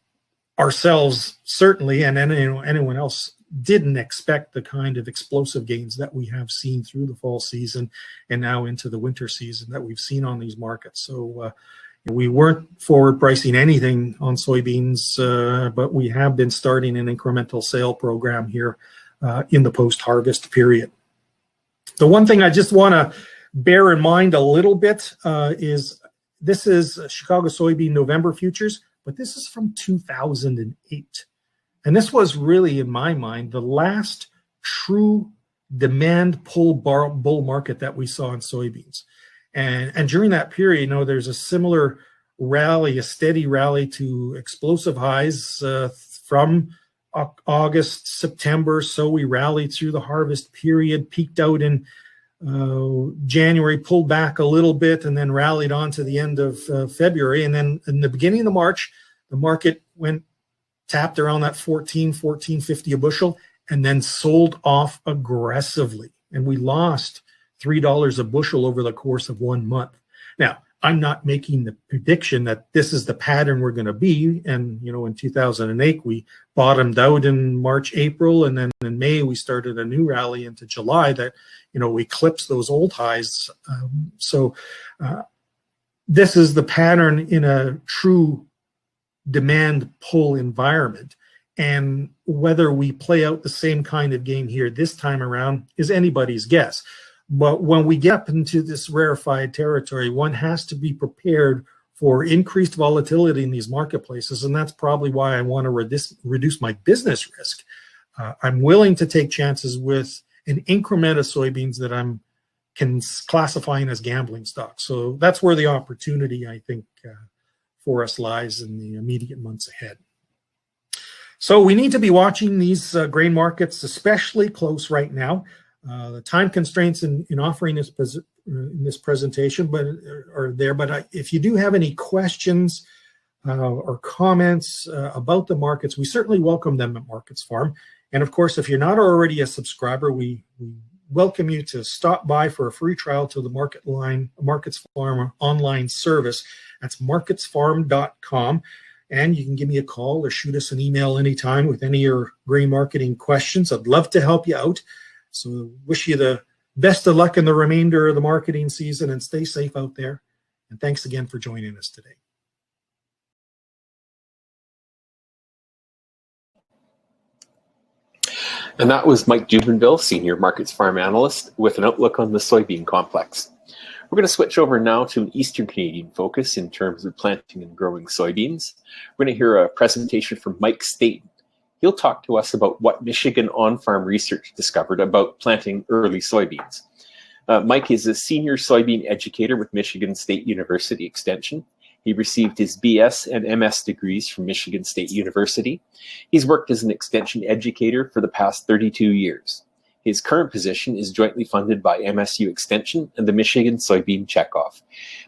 ourselves certainly, and anyone else, didn't expect the kind of explosive gains that we have seen through the fall season and now into the winter season that we've seen on these markets. So we weren't forward pricing anything on soybeans, but we have been starting an incremental sale program here in the post-harvest period. The one thing I just want to bear in mind a little bit is this is Chicago soybean November futures, but this is from 2008. And this was really, in my mind, the last true demand pull bull market that we saw in soybeans. And during that period, there's a similar rally, a steady rally to explosive highs from August, September. So we rallied through the harvest period, peaked out in January, pulled back a little bit, and then rallied on to the end of February. And then in the beginning of March, the market tapped around that 14.50 a bushel, and then sold off aggressively. And we lost $3 a bushel over the course of 1 month. Now, I'm not making the prediction that this is the pattern we're going to be. And, in 2008, we bottomed out in March, April, and then in May, we started a new rally into July that, we eclipsed those old highs. This is the pattern in a true demand pull environment. And whether we play out the same kind of game here this time around is anybody's guess. But when we get up into this rarefied territory, one has to be prepared for increased volatility in these marketplaces. And that's probably why I want to reduce my business risk. I'm willing to take chances with an increment of soybeans that I'm classifying as gambling stocks. So that's where the opportunity, I think, for us lies in the immediate months ahead. So we need to be watching these grain markets especially close right now. The time constraints in offering this presentation are there, but if you do have any questions or comments about the markets, we certainly welcome them at Markets Farm. And of course, if you're not already a subscriber, we welcome you to stop by for a free trial to the Markets Farm online service. That's marketsfarm.com. And you can give me a call or shoot us an email anytime with any of your grain marketing questions. I'd love to help you out. So wish you the best of luck in the remainder of the marketing season, and stay safe out there. And thanks again for joining us today. And that was Mike Dubinville, Senior Markets Farm Analyst, with an outlook on the soybean complex. We're going to switch over now to an Eastern Canadian focus in terms of planting and growing soybeans. We're going to hear a presentation from Mike Staten. He'll talk to us about what Michigan on-farm research discovered about planting early soybeans. Mike is a senior soybean educator with Michigan State University Extension. He received his BS and MS degrees from Michigan State University. He's worked as an extension educator for the past 32 years. His current position is jointly funded by MSU Extension and the Michigan Soybean Checkoff.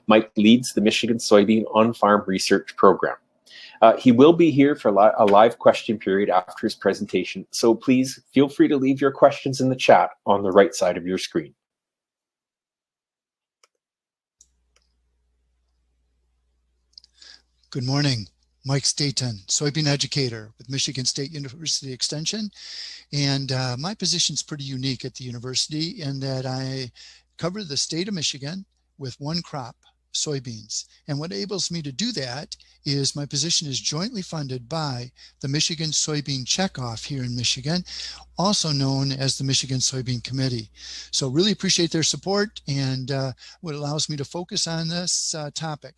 Mike leads the Michigan Soybean On-Farm Research Program. He will be here for a live question period after his presentation, so please feel free to leave your questions in the chat on the right side of your screen. Good morning. Mike Staten, soybean educator with Michigan State University Extension. And my position is pretty unique at the university in that I cover the state of Michigan with one crop, soybeans. And what enables me to do that is my position is jointly funded by the Michigan Soybean Checkoff here in Michigan, also known as the Michigan Soybean Committee. So really appreciate their support and what allows me to focus on this topic.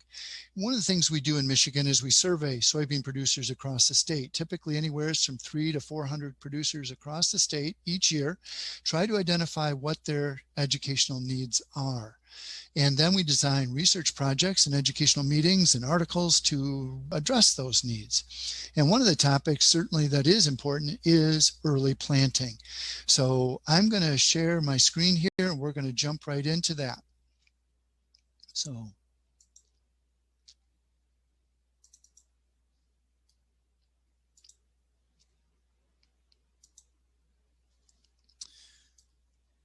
One of the things we do in Michigan is we survey soybean producers across the state, typically anywhere from 300 to 400 producers across the state each year, try to identify what their educational needs are. And then we design research projects and educational meetings and articles to address those needs. And one of the topics certainly that is important is early planting. So I'm going to share my screen here and we're going to jump right into that. So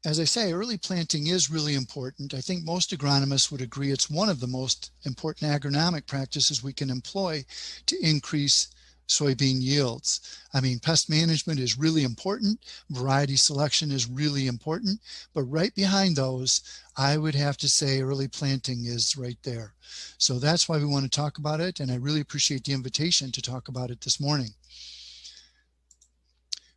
as I say, early planting is really important. I think most agronomists would agree it's one of the most important agronomic practices we can employ to increase soybean yields. I mean, pest management is really important. Variety selection is really important. But right behind those, I would have to say early planting is right there. So that's why we want to talk about it. And I really appreciate the invitation to talk about it this morning.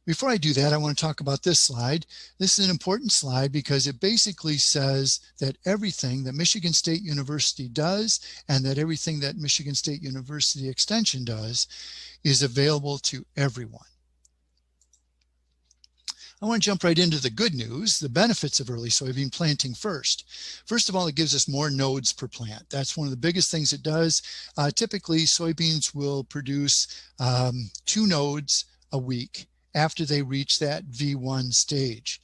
Before I do that, I want to talk about this slide. This is an important slide because it basically says that everything that Michigan State University does and that everything that Michigan State University Extension does is available to everyone. I want to jump right into the good news, the benefits of early soybean planting first. First of all, it gives us more nodes per plant. That's one of the biggest things it does. Typically, soybeans will produce 2 nodes a week after they reach that V1 stage.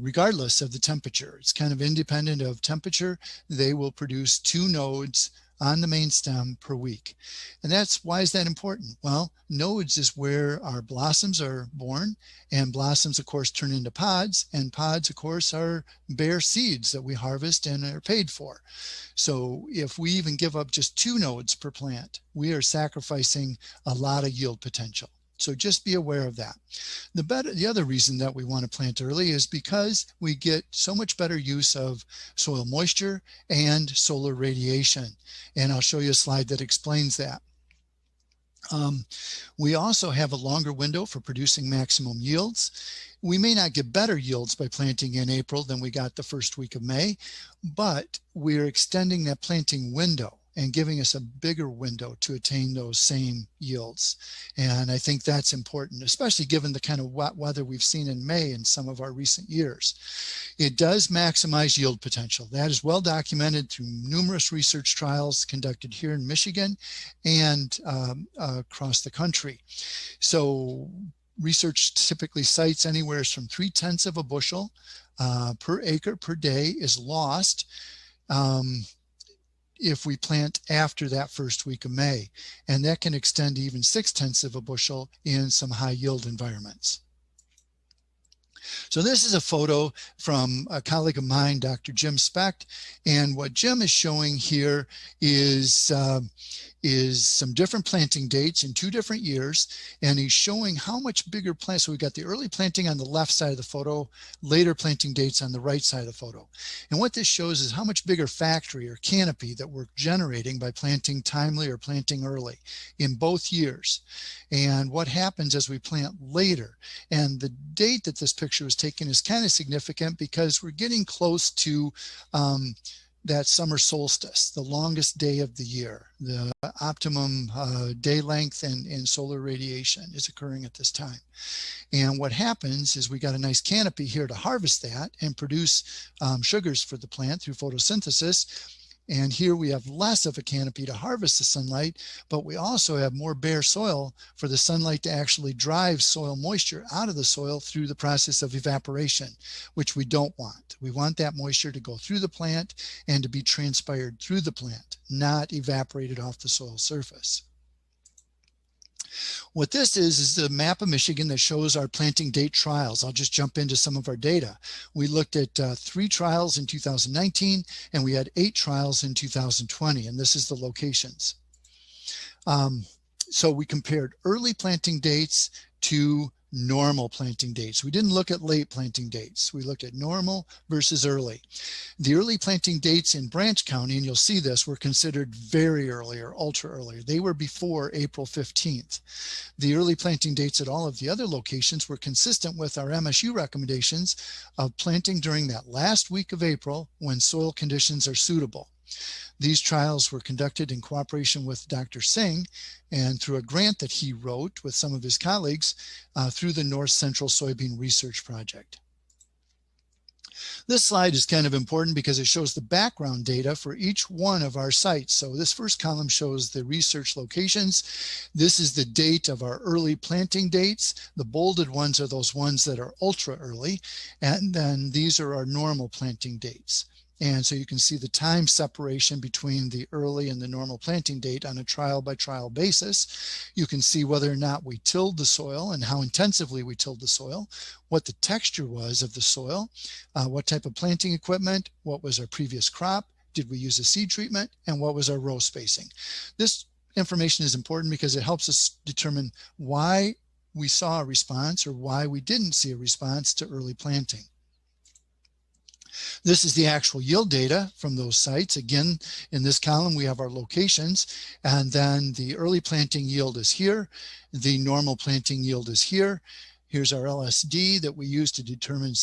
Regardless of the temperature, it's kind of independent of temperature. They will produce 2 nodes on the main stem per week. And why is that important? Well, nodes is where our blossoms are born, and blossoms, of course, turn into pods, and pods, of course, are bare seeds that we harvest and are paid for. So if we even give up just 2 nodes per plant, we are sacrificing a lot of yield potential. So just be aware of that. The other reason that we want to plant early is because we get so much better use of soil moisture and solar radiation. And I'll show you a slide that explains that. We also have a longer window for producing maximum yields. We may not get better yields by planting in April than we got the first week of May, but we're extending that planting window and giving us a bigger window to attain those same yields. And I think that's important, especially given the kind of wet weather we've seen in May in some of our recent years. It does maximize yield potential. That is well documented through numerous research trials conducted here in Michigan and across the country. So research typically cites anywhere from 0.3 of a bushel per acre per day is lost if we plant after that first week of May. And that can extend to even 0.6 of a bushel in some high yield environments. So this is a photo from a colleague of mine, Dr. Jim Specht. And what Jim is showing here is some different planting dates in 2 different years. And he's showing how much bigger plants. So we got the early planting on the left side of the photo, later planting dates on the right side of the photo. And what this shows is how much bigger factory or canopy that we're generating by planting timely or planting early in both years. And what happens as we plant later. And the date that this picture was taken is kind of significant because we're getting close to that summer solstice, the longest day of the year. The optimum day length and solar radiation is occurring at this time. And what happens is we got a nice canopy here to harvest that and produce sugars for the plant through photosynthesis. And here we have less of a canopy to harvest the sunlight, but we also have more bare soil for the sunlight to actually drive soil moisture out of the soil through the process of evaporation, which we don't want. We want that moisture to go through the plant and to be transpired through the plant, not evaporated off the soil surface. What this is the map of Michigan that shows our planting date trials. I'll just jump into some of our data. We looked at 3 trials in 2019, and we had 8 trials in 2020, and this is the locations. So we compared early planting dates to normal planting dates. We didn't look at late planting dates. We looked at normal versus early. The early planting dates in Branch County, and you'll see this, were considered very early or ultra early. They were before April 15th. The early planting dates at all of the other locations were consistent with our MSU recommendations of planting during that last week of April when soil conditions are suitable. These trials were conducted in cooperation with Dr. Singh and through a grant that he wrote with some of his colleagues through the North Central Soybean Research Project. This slide is kind of important because it shows the background data for each one of our sites. So this first column shows the research locations. This is the date of our early planting dates. The bolded ones are those ones that are ultra early. And then these are our normal planting dates. And so you can see the time separation between the early and the normal planting date on a trial by trial basis. You can see whether or not we tilled the soil and how intensively we tilled the soil, what the texture was of the soil, what type of planting equipment, what was our previous crop, did we use a seed treatment, and what was our row spacing. This information is important because it helps us determine why we saw a response or why we didn't see a response to early planting. This is the actual yield data from those sites. Again, in this column, we have our locations, and then the early planting yield is here. The normal planting yield is here. Here's our LSD that we use to determine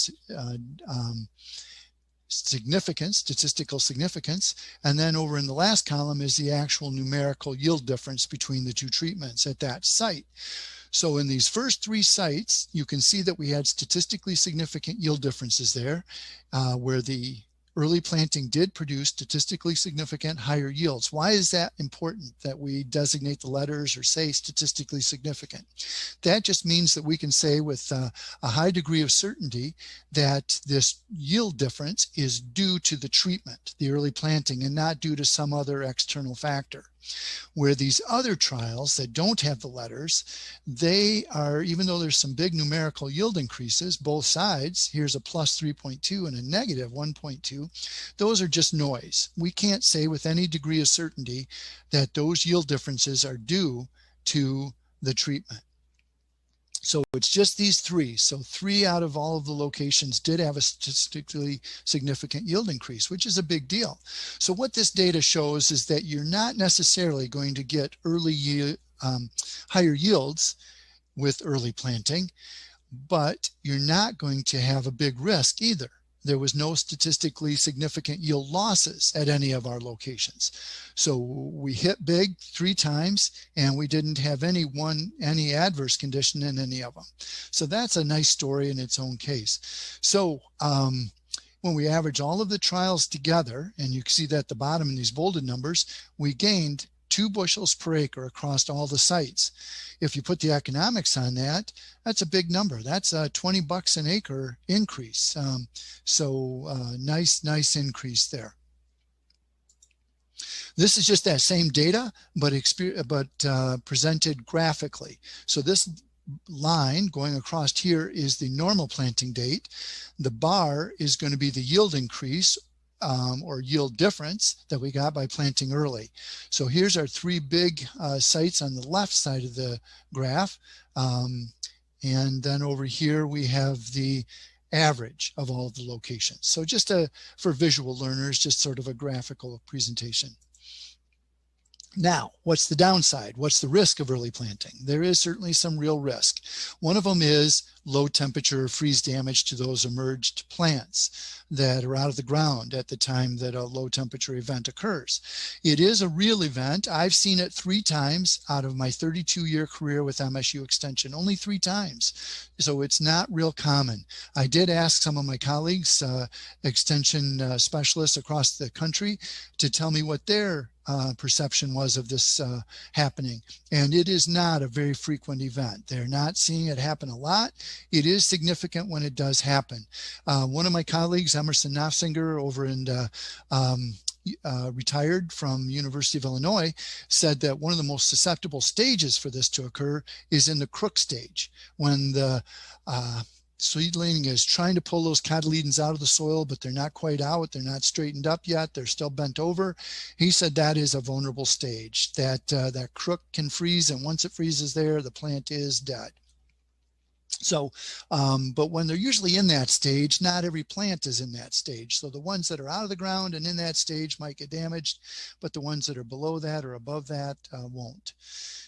significance, statistical significance. And then over in the last column is the actual numerical yield difference between the 2 treatments at that site. So in these first 3 sites, you can see that we had statistically significant yield differences there, where the early planting did produce statistically significant higher yields. Why is that important that we designate the letters or say statistically significant? That just means that we can say with a high degree of certainty that this yield difference is due to the treatment, the early planting, and not due to some other external factor. Where these other trials that don't have the letters, they are, even though there's some big numerical yield increases, both sides, here's a plus 3.2 and a negative 1.2, those are just noise. We can't say with any degree of certainty that those yield differences are due to the treatment. So it's just these 3. So 3 out of all of the locations did have a statistically significant yield increase, which is a big deal. So what this data shows is that you're not necessarily going to get higher yields with early planting, but you're not going to have a big risk either. There was no statistically significant yield losses at any of our locations. So we hit big 3 times and we didn't have any adverse condition in any of them. So that's a nice story in its own case. So when we average all of the trials together, and you can see that at the bottom in these bolded numbers, we gained 2 bushels per acre across all the sites. If you put the economics on that, that's a big number. That's a $20 an acre increase. Nice increase there. This is just that same data, but presented graphically. So this line going across here is the normal planting date. The bar is going to be the yield increase or yield difference that we got by planting early. So here's our 3 big sites on the left side of the graph. And then over here we have the average of all of the locations. So just for visual learners, just sort of a graphical presentation. Now, what's the downside? What's the risk of early planting? There is certainly some real risk. One of them is low temperature freeze damage to those emerged plants that are out of the ground at the time that a low temperature event occurs. It is a real event. I've seen it 3 times out of my 32-year career with MSU Extension, only 3 times. So it's not real common. I did ask some of my colleagues, extension specialists across the country, to tell me what their perception was of this happening. And it is not a very frequent event. They're not seeing it happen a lot. It is significant when it does happen. One of my colleagues, Emerson Nofsinger, over in retired from University of Illinois, said that one of the most susceptible stages for this to occur is in the crook stage, when the seedling is trying to pull those cotyledons out of the soil, but they're not quite out. They're not straightened up yet. They're still bent over. He said that is a vulnerable stage, that that crook can freeze, and once it freezes there, the plant is dead. So, but when they're usually in that stage, not every plant is in that stage. So the ones that are out of the ground and in that stage might get damaged, but the ones that are below that or above that won't.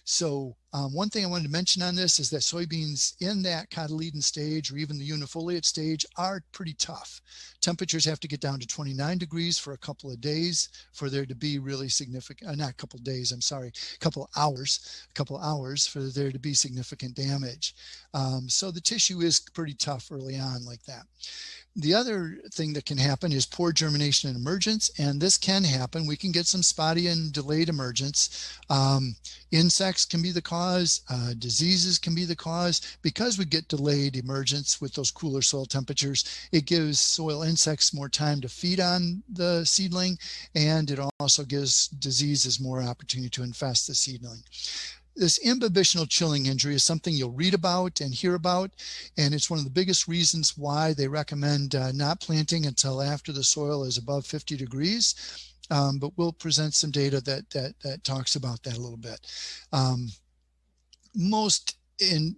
So one thing I wanted to mention on this is that soybeans in that cotyledon stage or even the unifoliate stage are pretty tough. Temperatures have to get down to 29 degrees for a couple of days for there to be really significant, not a couple of days, I'm sorry, a couple hours for there to be significant damage. So the tissue is pretty tough early on like that. The other thing that can happen is poor germination and emergence, and this can happen. We can get some spotty and delayed emergence. Insects can be the cause, diseases can be the cause. Because we get delayed emergence with those cooler soil temperatures, it gives soil insects more time to feed on the seedling, and it also gives diseases more opportunity to infest the seedling. This imbibitional chilling injury is something you'll read about and hear about, and it's one of the biggest reasons why they recommend not planting until after the soil is above 50 degrees. But we'll present some data that talks about that a little bit.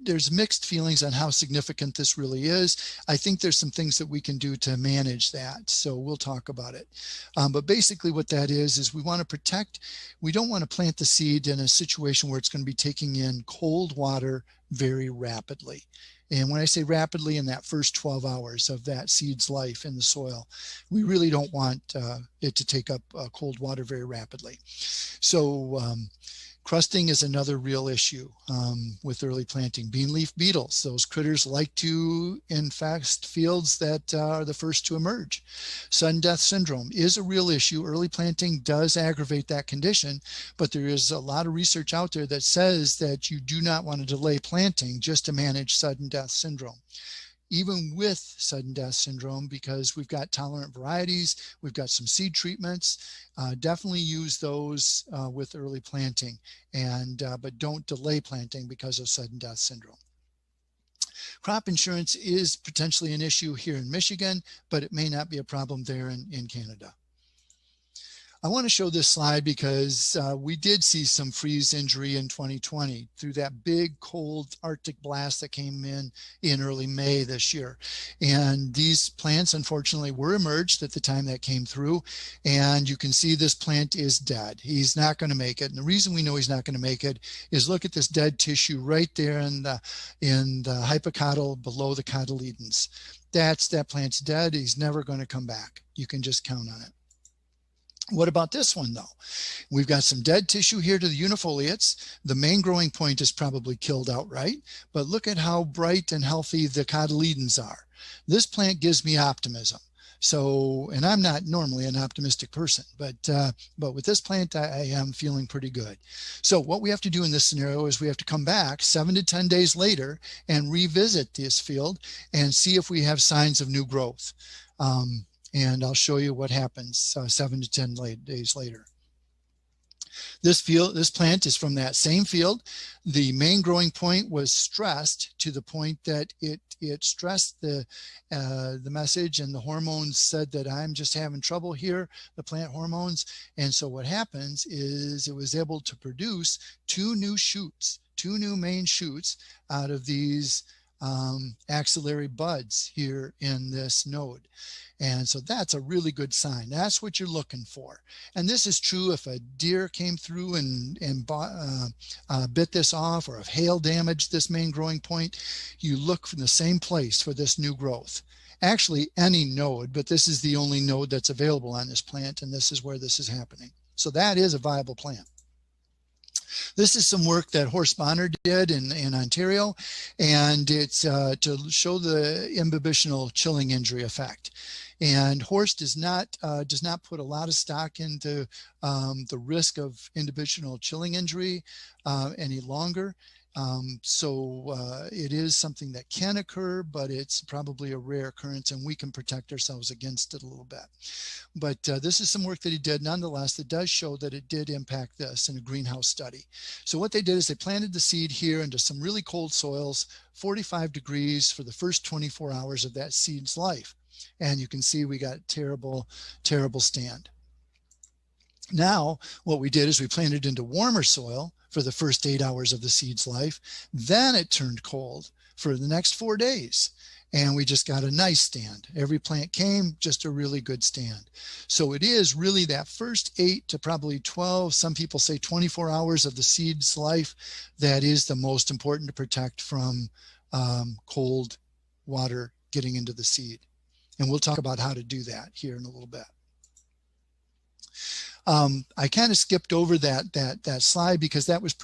There's mixed feelings on how significant this really is. I think there's some things that we can do to manage that, so we'll talk about it. But basically what that is we want to protect, we don't want to plant the seed in a situation where it's going to be taking in cold water very rapidly. And when I say rapidly, in that first 12 hours of that seed's life in the soil, we really don't want it to take up cold water very rapidly. So Crusting is another real issue with early planting. Bean leaf beetles, those critters like to infest fields that are the first to emerge. Sudden death syndrome is a real issue. Early planting does aggravate that condition, but there is a lot of research out there that says that you do not want to delay planting just to manage sudden death syndrome. Even with sudden death syndrome, because we've got tolerant varieties, we've got some seed treatments, definitely use those with early planting, but don't delay planting because of sudden death syndrome. Crop insurance is potentially an issue here in Michigan, but it may not be a problem there in Canada. I want to show this slide because we did see some freeze injury in 2020 through that big cold Arctic blast that came in early May this year. And these plants, unfortunately, were emerged at the time that came through. And you can see this plant is dead. He's not going to make it. And the reason we know he's not going to make it is look at this dead tissue right there in the hypocotyl below the cotyledons. That plant's dead. He's never going to come back. You can just count on it. What about this one though? We've got some dead tissue here to the unifoliates. The main growing point is probably killed outright, but look at how bright and healthy the cotyledons are. This plant gives me optimism. So, and I'm not normally an optimistic person, but with this plant, I am feeling pretty good. So what we have to do in this scenario is we have to come back 7 to 10 days later and revisit this field and see if we have signs of new growth. And I'll show you what happens 7 to 10 days later. This plant is from that same field. The main growing point was stressed to the point that it stressed the message, and the hormones said that I'm just having trouble here, the plant hormones. And so what happens is it was able to produce 2 new shoots, 2 new main shoots out of these axillary buds here in this node. And so that's a really good sign. That's what you're looking for. And this is true if a deer came through and bit this off, or if hail damaged this main growing point. You look from the same place for this new growth. Actually, any node, but this is the only node that's available on this plant, and this is where this is happening. So that is a viable plant. This is some work that Horst Bonner did in Ontario, and it's to show the imbibitional chilling injury effect. And Horst does not put a lot of stock into the risk of imbibitional chilling injury any longer. It is something that can occur, but it's probably a rare occurrence, and we can protect ourselves against it a little bit. But this is some work that he did nonetheless that does show that it did impact this in a greenhouse study. So what they did is they planted the seed here into some really cold soils, 45 degrees for the first 24 hours of that seed's life. And you can see we got terrible, terrible stand. Now, what we did is we planted into warmer soil for the first 8 hours of the seed's life. Then it turned cold for the next 4 days. And we just got a nice stand. Every plant came, just a really good stand. So it is really that first 8 to probably 12, some people say 24 hours of the seed's life, that is the most important to protect from cold water getting into the seed. And we'll talk about how to do that here in a little bit. I kind of skipped over that slide because that was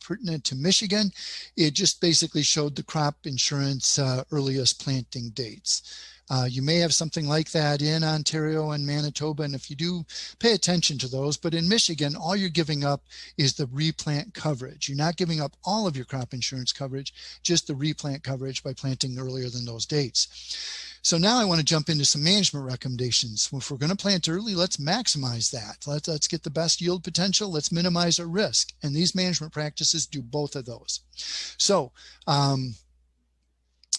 pertinent to Michigan. It just basically showed the crop insurance earliest planting dates. You may have something like that in Ontario and Manitoba, and if you do, pay attention to those. But in Michigan, all you're giving up is the replant coverage. You're not giving up all of your crop insurance coverage, just the replant coverage by planting earlier than those dates. So now I want to jump into some management recommendations. If we're going to plant early, let's maximize that. Let's get the best yield potential. Let's minimize our risk. And these management practices do both of those. So,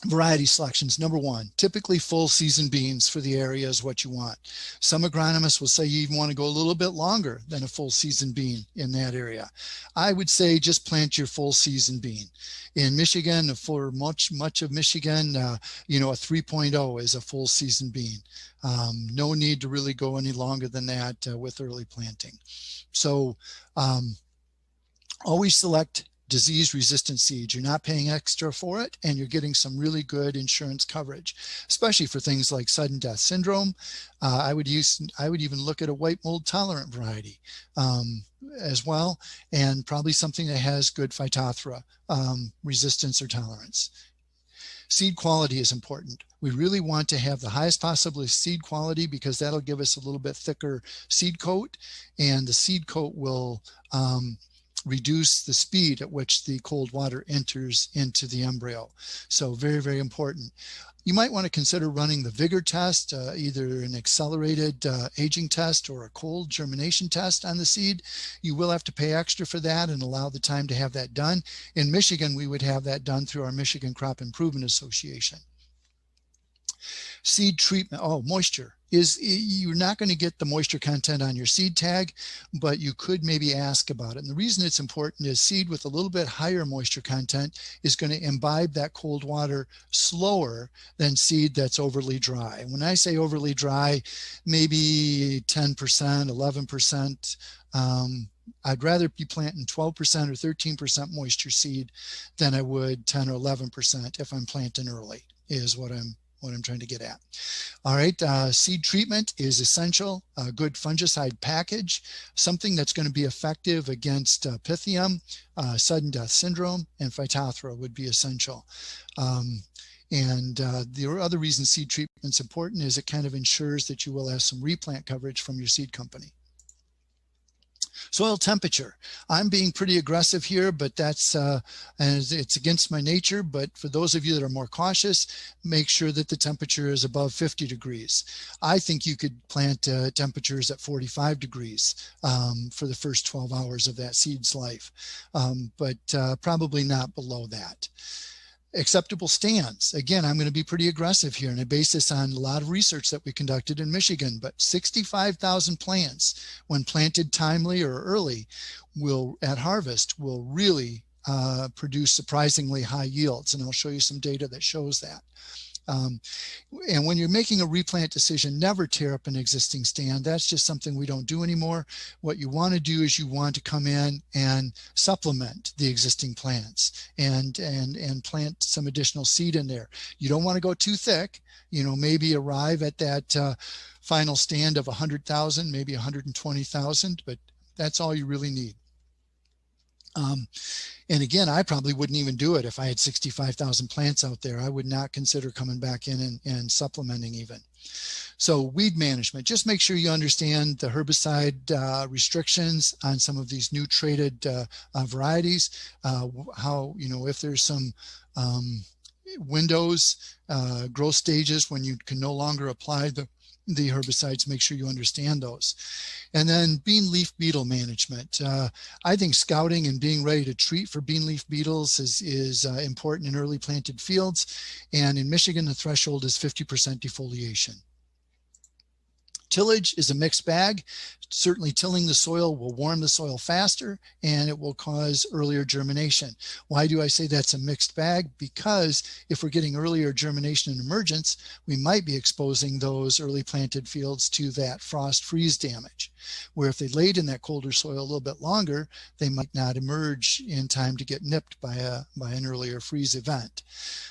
variety selections. Number 1, typically full season beans for the area is what you want. Some agronomists will say you even want to go a little bit longer than a full season bean in that area. I would say just plant your full season bean. In Michigan, for much of Michigan, a 3.0 is a full season bean. No need to really go any longer than that with early planting. So always select disease-resistant seeds. You're not paying extra for it, and you're getting some really good insurance coverage, especially for things like sudden death syndrome. I would even look at a white mold tolerant variety as well, and probably something that has good Phytophthora resistance or tolerance. Seed quality is important. We really want to have the highest possible seed quality because that'll give us a little bit thicker seed coat, and the seed coat will reduce the speed at which the cold water enters into the embryo. So very, very important. You might want to consider running the vigor test, either an accelerated aging test or a cold germination test on the seed. You will have to pay extra for that and allow the time to have that done. In Michigan, we would have that done through our Michigan Crop Improvement Association. Seed treatment, moisture. You're not going to get the moisture content on your seed tag, but you could maybe ask about it. And the reason it's important is seed with a little bit higher moisture content is going to imbibe that cold water slower than seed that's overly dry. When I say overly dry, maybe 10%, 11%. I'd rather be planting 12% or 13% moisture seed than I would 10 or 11% if I'm planting early, is what I'm trying to get at. All right, seed treatment is essential. A good fungicide package, something that's going to be effective against Pythium, sudden death syndrome, and Phytophthora would be essential. The other reason seed treatment is important is it kind of ensures that you will have some replant coverage from your seed company. Soil temperature. I'm being pretty aggressive here, but that's and it's against my nature. But for those of you that are more cautious, make sure that the temperature is above 50 degrees. I think you could plant temperatures at 45 degrees for the first 12 hours of that seed's life, but probably not below that. Acceptable stands. Again, I'm going to be pretty aggressive here, and I base this on a lot of research that we conducted in Michigan, but 65,000 plants when planted timely or early at harvest will really produce surprisingly high yields, and I'll show you some data that shows that. And when you're making a replant decision, never tear up an existing stand. That's just something we don't do anymore. What you want to do is you want to come in and supplement the existing plants and plant some additional seed in there. You don't want to go too thick, maybe arrive at that final stand of 100,000, maybe 120,000, but that's all you really need. And again, I probably wouldn't even do it if I had 65,000 plants out there. I would not consider coming back in and supplementing even. So weed management, just make sure you understand the herbicide restrictions on some of these new traded varieties, how, if there's some windows, growth stages when you can no longer apply the herbicides, make sure you understand those. And then bean leaf beetle management. I think scouting and being ready to treat for bean leaf beetles is important in early planted fields. And in Michigan, the threshold is 50% defoliation. Tillage is a mixed bag. Certainly tilling the soil will warm the soil faster and it will cause earlier germination. Why do I say that's a mixed bag? Because if we're getting earlier germination and emergence, we might be exposing those early planted fields to that frost freeze damage. Where if they laid in that colder soil a little bit longer, they might not emerge in time to get nipped by an earlier freeze event.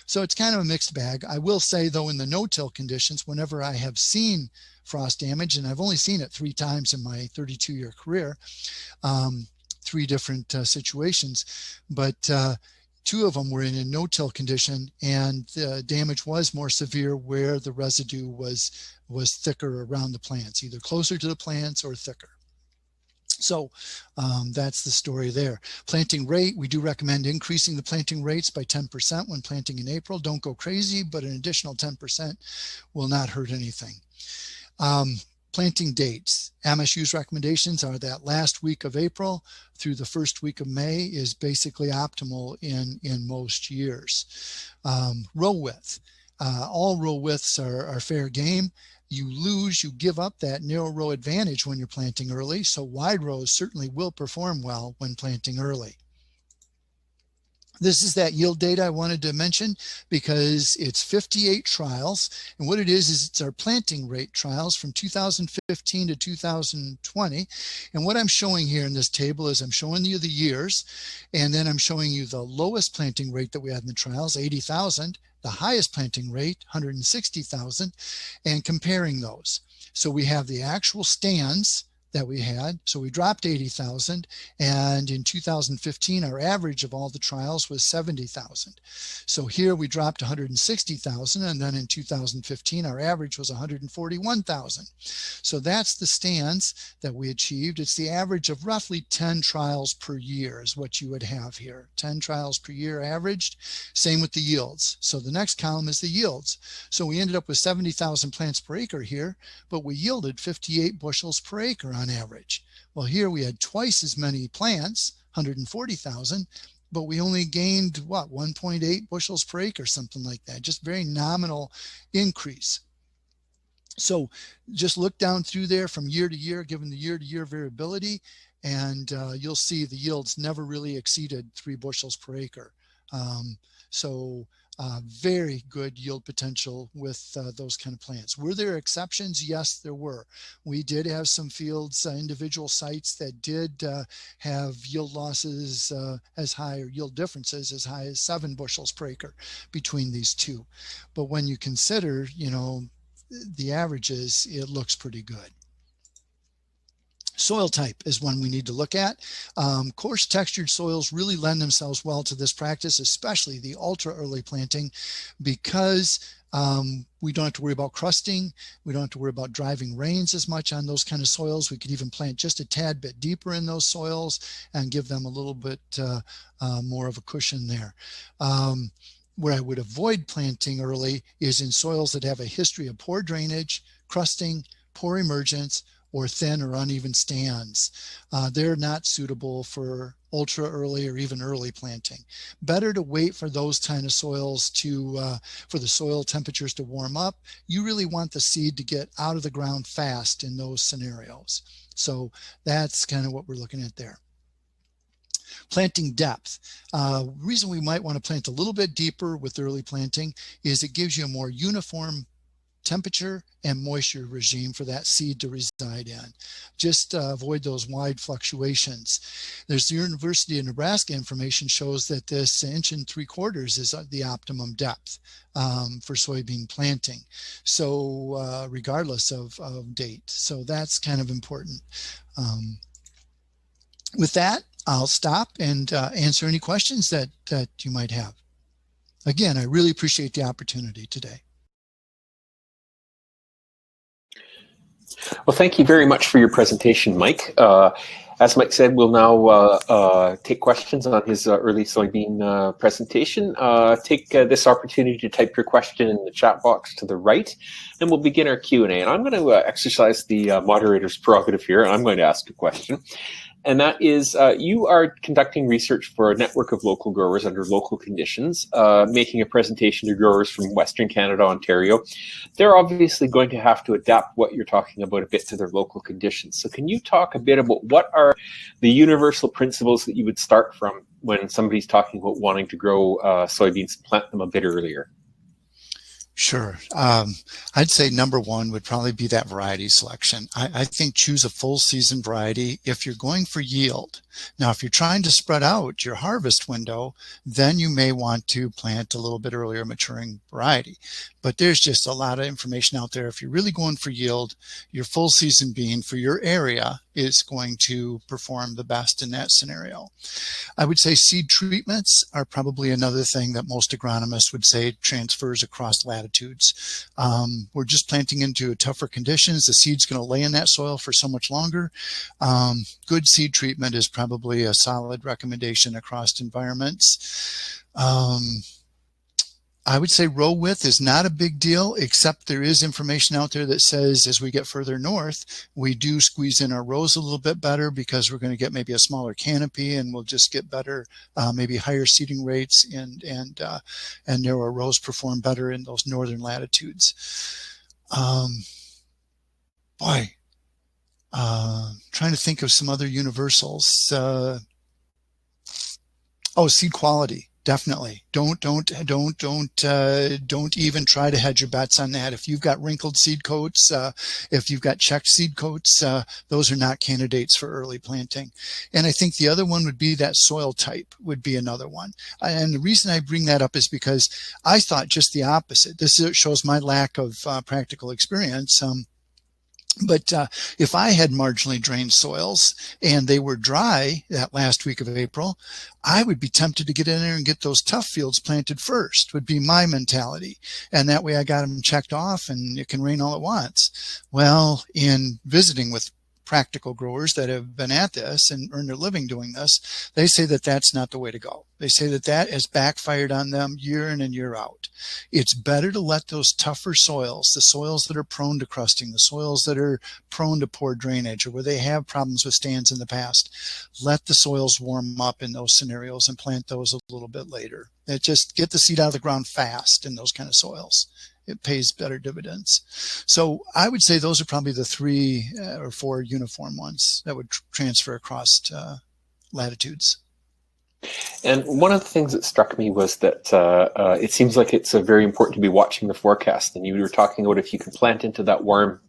So it's kind of a mixed bag. I will say though, in the no-till conditions, whenever I have seen frost damage, and I've only seen it 3 times in my 32-year career, 3 different situations, but 2 of them were in a no-till condition, and the damage was more severe where the residue was thicker around the plants, either closer to the plants or thicker. So that's the story there. Planting rate, we do recommend increasing the planting rates by 10% when planting in April. Don't go crazy, but an additional 10% will not hurt anything. Planting dates. MSU's recommendations are that last week of April through the first week of May is basically optimal in most years. Row width. All row widths are fair game. You give up that narrow row advantage when you're planting early, so wide rows certainly will perform well when planting early. This is that yield data I wanted to mention because it's 58 trials. And what it is it's our planting rate trials from 2015 to 2020. And what I'm showing here in this table is I'm showing you the years, and then I'm showing you the lowest planting rate that we had in the trials, 80,000, the highest planting rate, 160,000, and comparing those. So we have the actual stands that we had. So we dropped 80,000, and in 2015 our average of all the trials was 70,000. So here we dropped 160,000, and then in 2015 our average was 141,000. So that's the stands that we achieved. It's the average of roughly 10 trials per year is what you would have here. 10 trials per year averaged. Same with the yields. So the next column is the yields. So we ended up with 70,000 plants per acre here, but we yielded 58 bushels per acre on average. Well, here we had twice as many plants, 140,000, but we only gained what, 1.8 bushels per acre, something like that. Just very nominal increase. So just look down through there from year to year, given the year-to-year variability, and you'll see the yields never really exceeded 3 bushels per acre. Very good yield potential with those kind of plants. Were there exceptions? Yes, there were. We did have some fields, individual sites that did have yield losses as high, or yield differences as high as 7 bushels per acre between these two. But when you consider, the averages, it looks pretty good. Soil type is one we need to look at. Coarse textured soils really lend themselves well to this practice, especially the ultra early planting, because we don't have to worry about crusting. We don't have to worry about driving rains as much on those kind of soils. We could even plant just a tad bit deeper in those soils and give them a little bit more of a cushion there. Where I would avoid planting early is in soils that have a history of poor drainage, crusting, poor emergence, or thin or uneven stands. They're not suitable for ultra early or even early planting. Better to wait for those kind of soils for the soil temperatures to warm up. You really want the seed to get out of the ground fast in those scenarios. So that's kind of what we're looking at there. Planting depth. Reason we might want to plant a little bit deeper with early planting is it gives you a more uniform temperature and moisture regime for that seed to reside in. Just avoid those wide fluctuations. There's the University of Nebraska information shows that this 1.75 inches is the optimum depth for soybean planting. So regardless of date. So that's kind of important. With that, I'll stop and answer any questions that you might have. Again, I really appreciate the opportunity today. Well, thank you very much for your presentation, Mike. As Mike said, we'll now take questions on his early soybean presentation. Take this opportunity to type your question in the chat box to the right, and we'll begin our Q&A. And I'm going to exercise the moderator's prerogative here, and I'm going to ask a question. And that is, you are conducting research for a network of local growers under local conditions, making a presentation to growers from Western Canada, Ontario. They're obviously going to have to adapt what you're talking about a bit to their local conditions. So can you talk a bit about what are the universal principles that you would start from when somebody's talking about wanting to grow soybeans and plant them a bit earlier? Sure. I'd say number one would probably be that variety selection. I think choose a full season variety if you're going for yield. Now, if you're trying to spread out your harvest window, then you may want to plant a little bit earlier maturing variety. But there's just a lot of information out there. If you're really going for yield, your full season bean for your area is going to perform the best in that scenario. I would say seed treatments are probably another thing that most agronomists would say transfers across latitudes. We're just planting into tougher conditions. The seed's going to lay in that soil for so much longer. Good seed treatment is probably a solid recommendation across environments. I would say row width is not a big deal, except there is information out there that says as we get further north, we do squeeze in our rows a little bit better because we're going to get maybe a smaller canopy and we'll just get better, maybe higher seeding rates and narrower rows perform better in those northern latitudes. Trying to think of some other universals. Seed quality. Definitely. Don't even try to hedge your bets on that. If you've got wrinkled seed coats, if you've got checked seed coats, those are not candidates for early planting. And I think the other one would be that soil type would be another one. And the reason I bring that up is because I thought just the opposite. This shows my lack of practical experience. But if I had marginally drained soils and they were dry that last week of April, I would be tempted to get in there and get those tough fields planted first, would be my mentality. And that way I got them checked off and it can rain all at once. Well, in visiting with practical growers that have been at this and earned their living doing this, they say that that's not the way to go. They say that that has backfired on them year in and year out. It's better to let those tougher soils, the soils that are prone to crusting, the soils that are prone to poor drainage, or where they have problems with stands in the past, let the soils warm up in those scenarios and plant those a little bit later. Just get the seed out of the ground fast in those kind of soils. It pays better dividends. So I would say those are probably the 3 or 4 uniform ones that would transfer across latitudes. And one of the things that struck me was that it seems like it's very important to be watching the forecast. And you were talking about if you can plant into that warm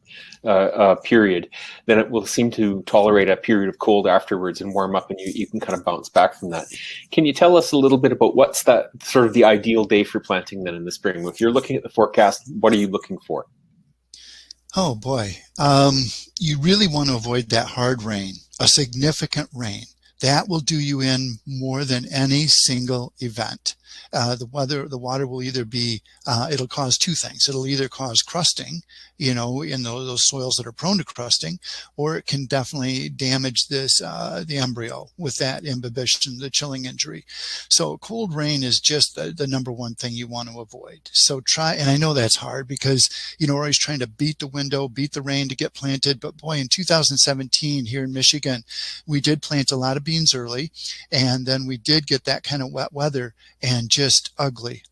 period, then it will seem to tolerate a period of cold afterwards and warm up, and you can kind of bounce back from that. Can you tell us a little bit about what's that sort of the ideal day for planting then in the spring? If you're looking at the forecast, what are you looking for? Oh boy, you really want to avoid that hard rain, a significant rain. That will do you in more than any single event. The water will either be, it'll cause 2 things. It'll either cause crusting, in those soils that are prone to crusting, or it can definitely damage the embryo with that imbibition, the chilling injury. So cold rain is just the number one thing you want to avoid. So try, and I know that's hard because, we're always trying to beat the window, beat the rain to get planted. But boy, in 2017 here in Michigan, we did plant a lot of beans early, and then we did get that kind of wet weather and just ugly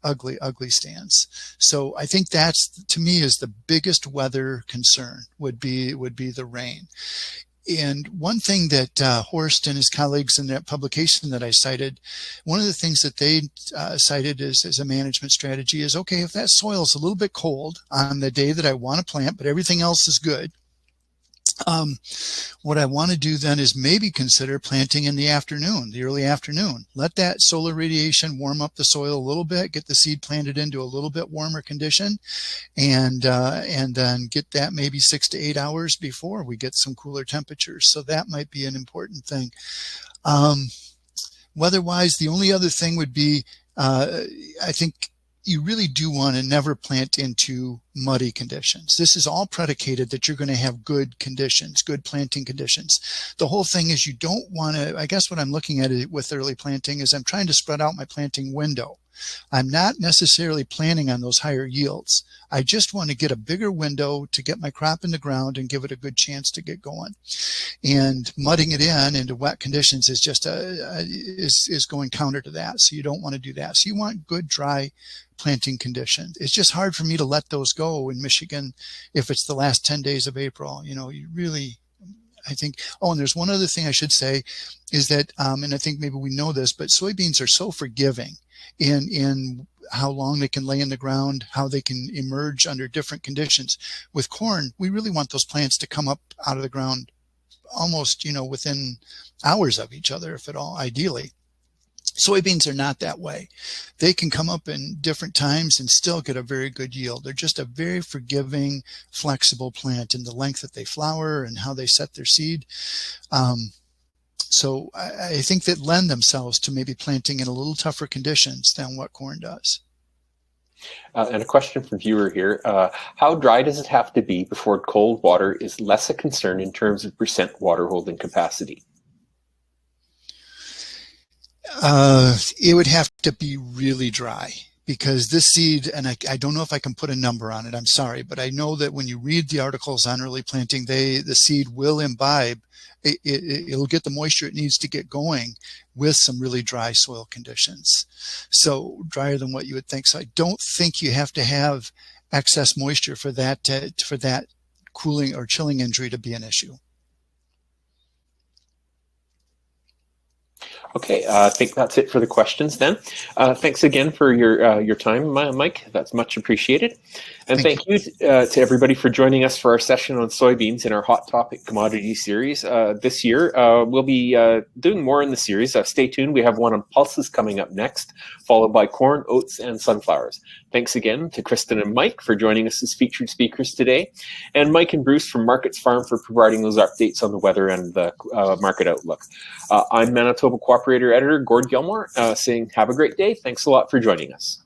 stands. So I think that's, to me, is the biggest weather concern would be the rain. And one thing that Horst and his colleagues in that publication that I cited, one of the things that they cited as a management strategy is, okay, if that soil is a little bit cold on the day that I want to plant, but everything else is good, what I want to do then is maybe consider planting in the afternoon, the early afternoon. Let that solar radiation warm up the soil a little bit, get the seed planted into a little bit warmer condition, and then get that maybe 6 to 8 hours before we get some cooler temperatures. So that might be an important thing. Weather-wise, the only other thing would be, I think you really do want to never plant into muddy conditions. This is all predicated that you're going to have good conditions, good planting conditions. The whole thing is you don't want to, I guess what I'm looking at it with early planting is I'm trying to spread out my planting window. I'm not necessarily planning on those higher yields. I just want to get a bigger window to get my crop in the ground and give it a good chance to get going. And mudding it into wet conditions is just is going counter to that. So you don't want to do that. So you want good dry planting conditions. It's just hard for me to let those go in Michigan if it's the last 10 days of April. You really, I think, and there's one other thing I should say is that, and I think maybe we know this, but soybeans are so forgiving in how long they can lay in the ground, how they can emerge under different conditions. With corn, we really want those plants to come up out of the ground almost, within hours of each other, if at all, ideally. Soybeans are not that way. They can come up in different times and still get a very good yield. They're just a very forgiving, flexible plant in the length that they flower and how they set their seed. So I think that lend themselves to maybe planting in a little tougher conditions than what corn does. And a question from viewer here. How dry does it have to be before cold water is less a concern in terms of percent water holding capacity? It would have to be really dry, because this seed, and I don't know if I can put a number on it, I'm sorry, but I know that when you read the articles on early planting, the seed will imbibe, it'll get the moisture it needs to get going with some really dry soil conditions. So drier than what you would think. So I don't think you have to have excess moisture for that cooling or chilling injury to be an issue. Okay, I think that's it for the questions then. Thanks again for your time, Mike. That's much appreciated. And thank you to everybody for joining us for our session on soybeans in our Hot Topic Commodity series. This year, we'll be doing more in the series. Stay tuned. We have one on pulses coming up next, followed by corn, oats, and sunflowers. Thanks again to Kristen and Mike for joining us as featured speakers today, and Mike and Bruce from Markets Farm for providing those updates on the weather and the market outlook. I'm Manitoba Co-operator Editor Gord Gilmore saying have a great day. Thanks a lot for joining us.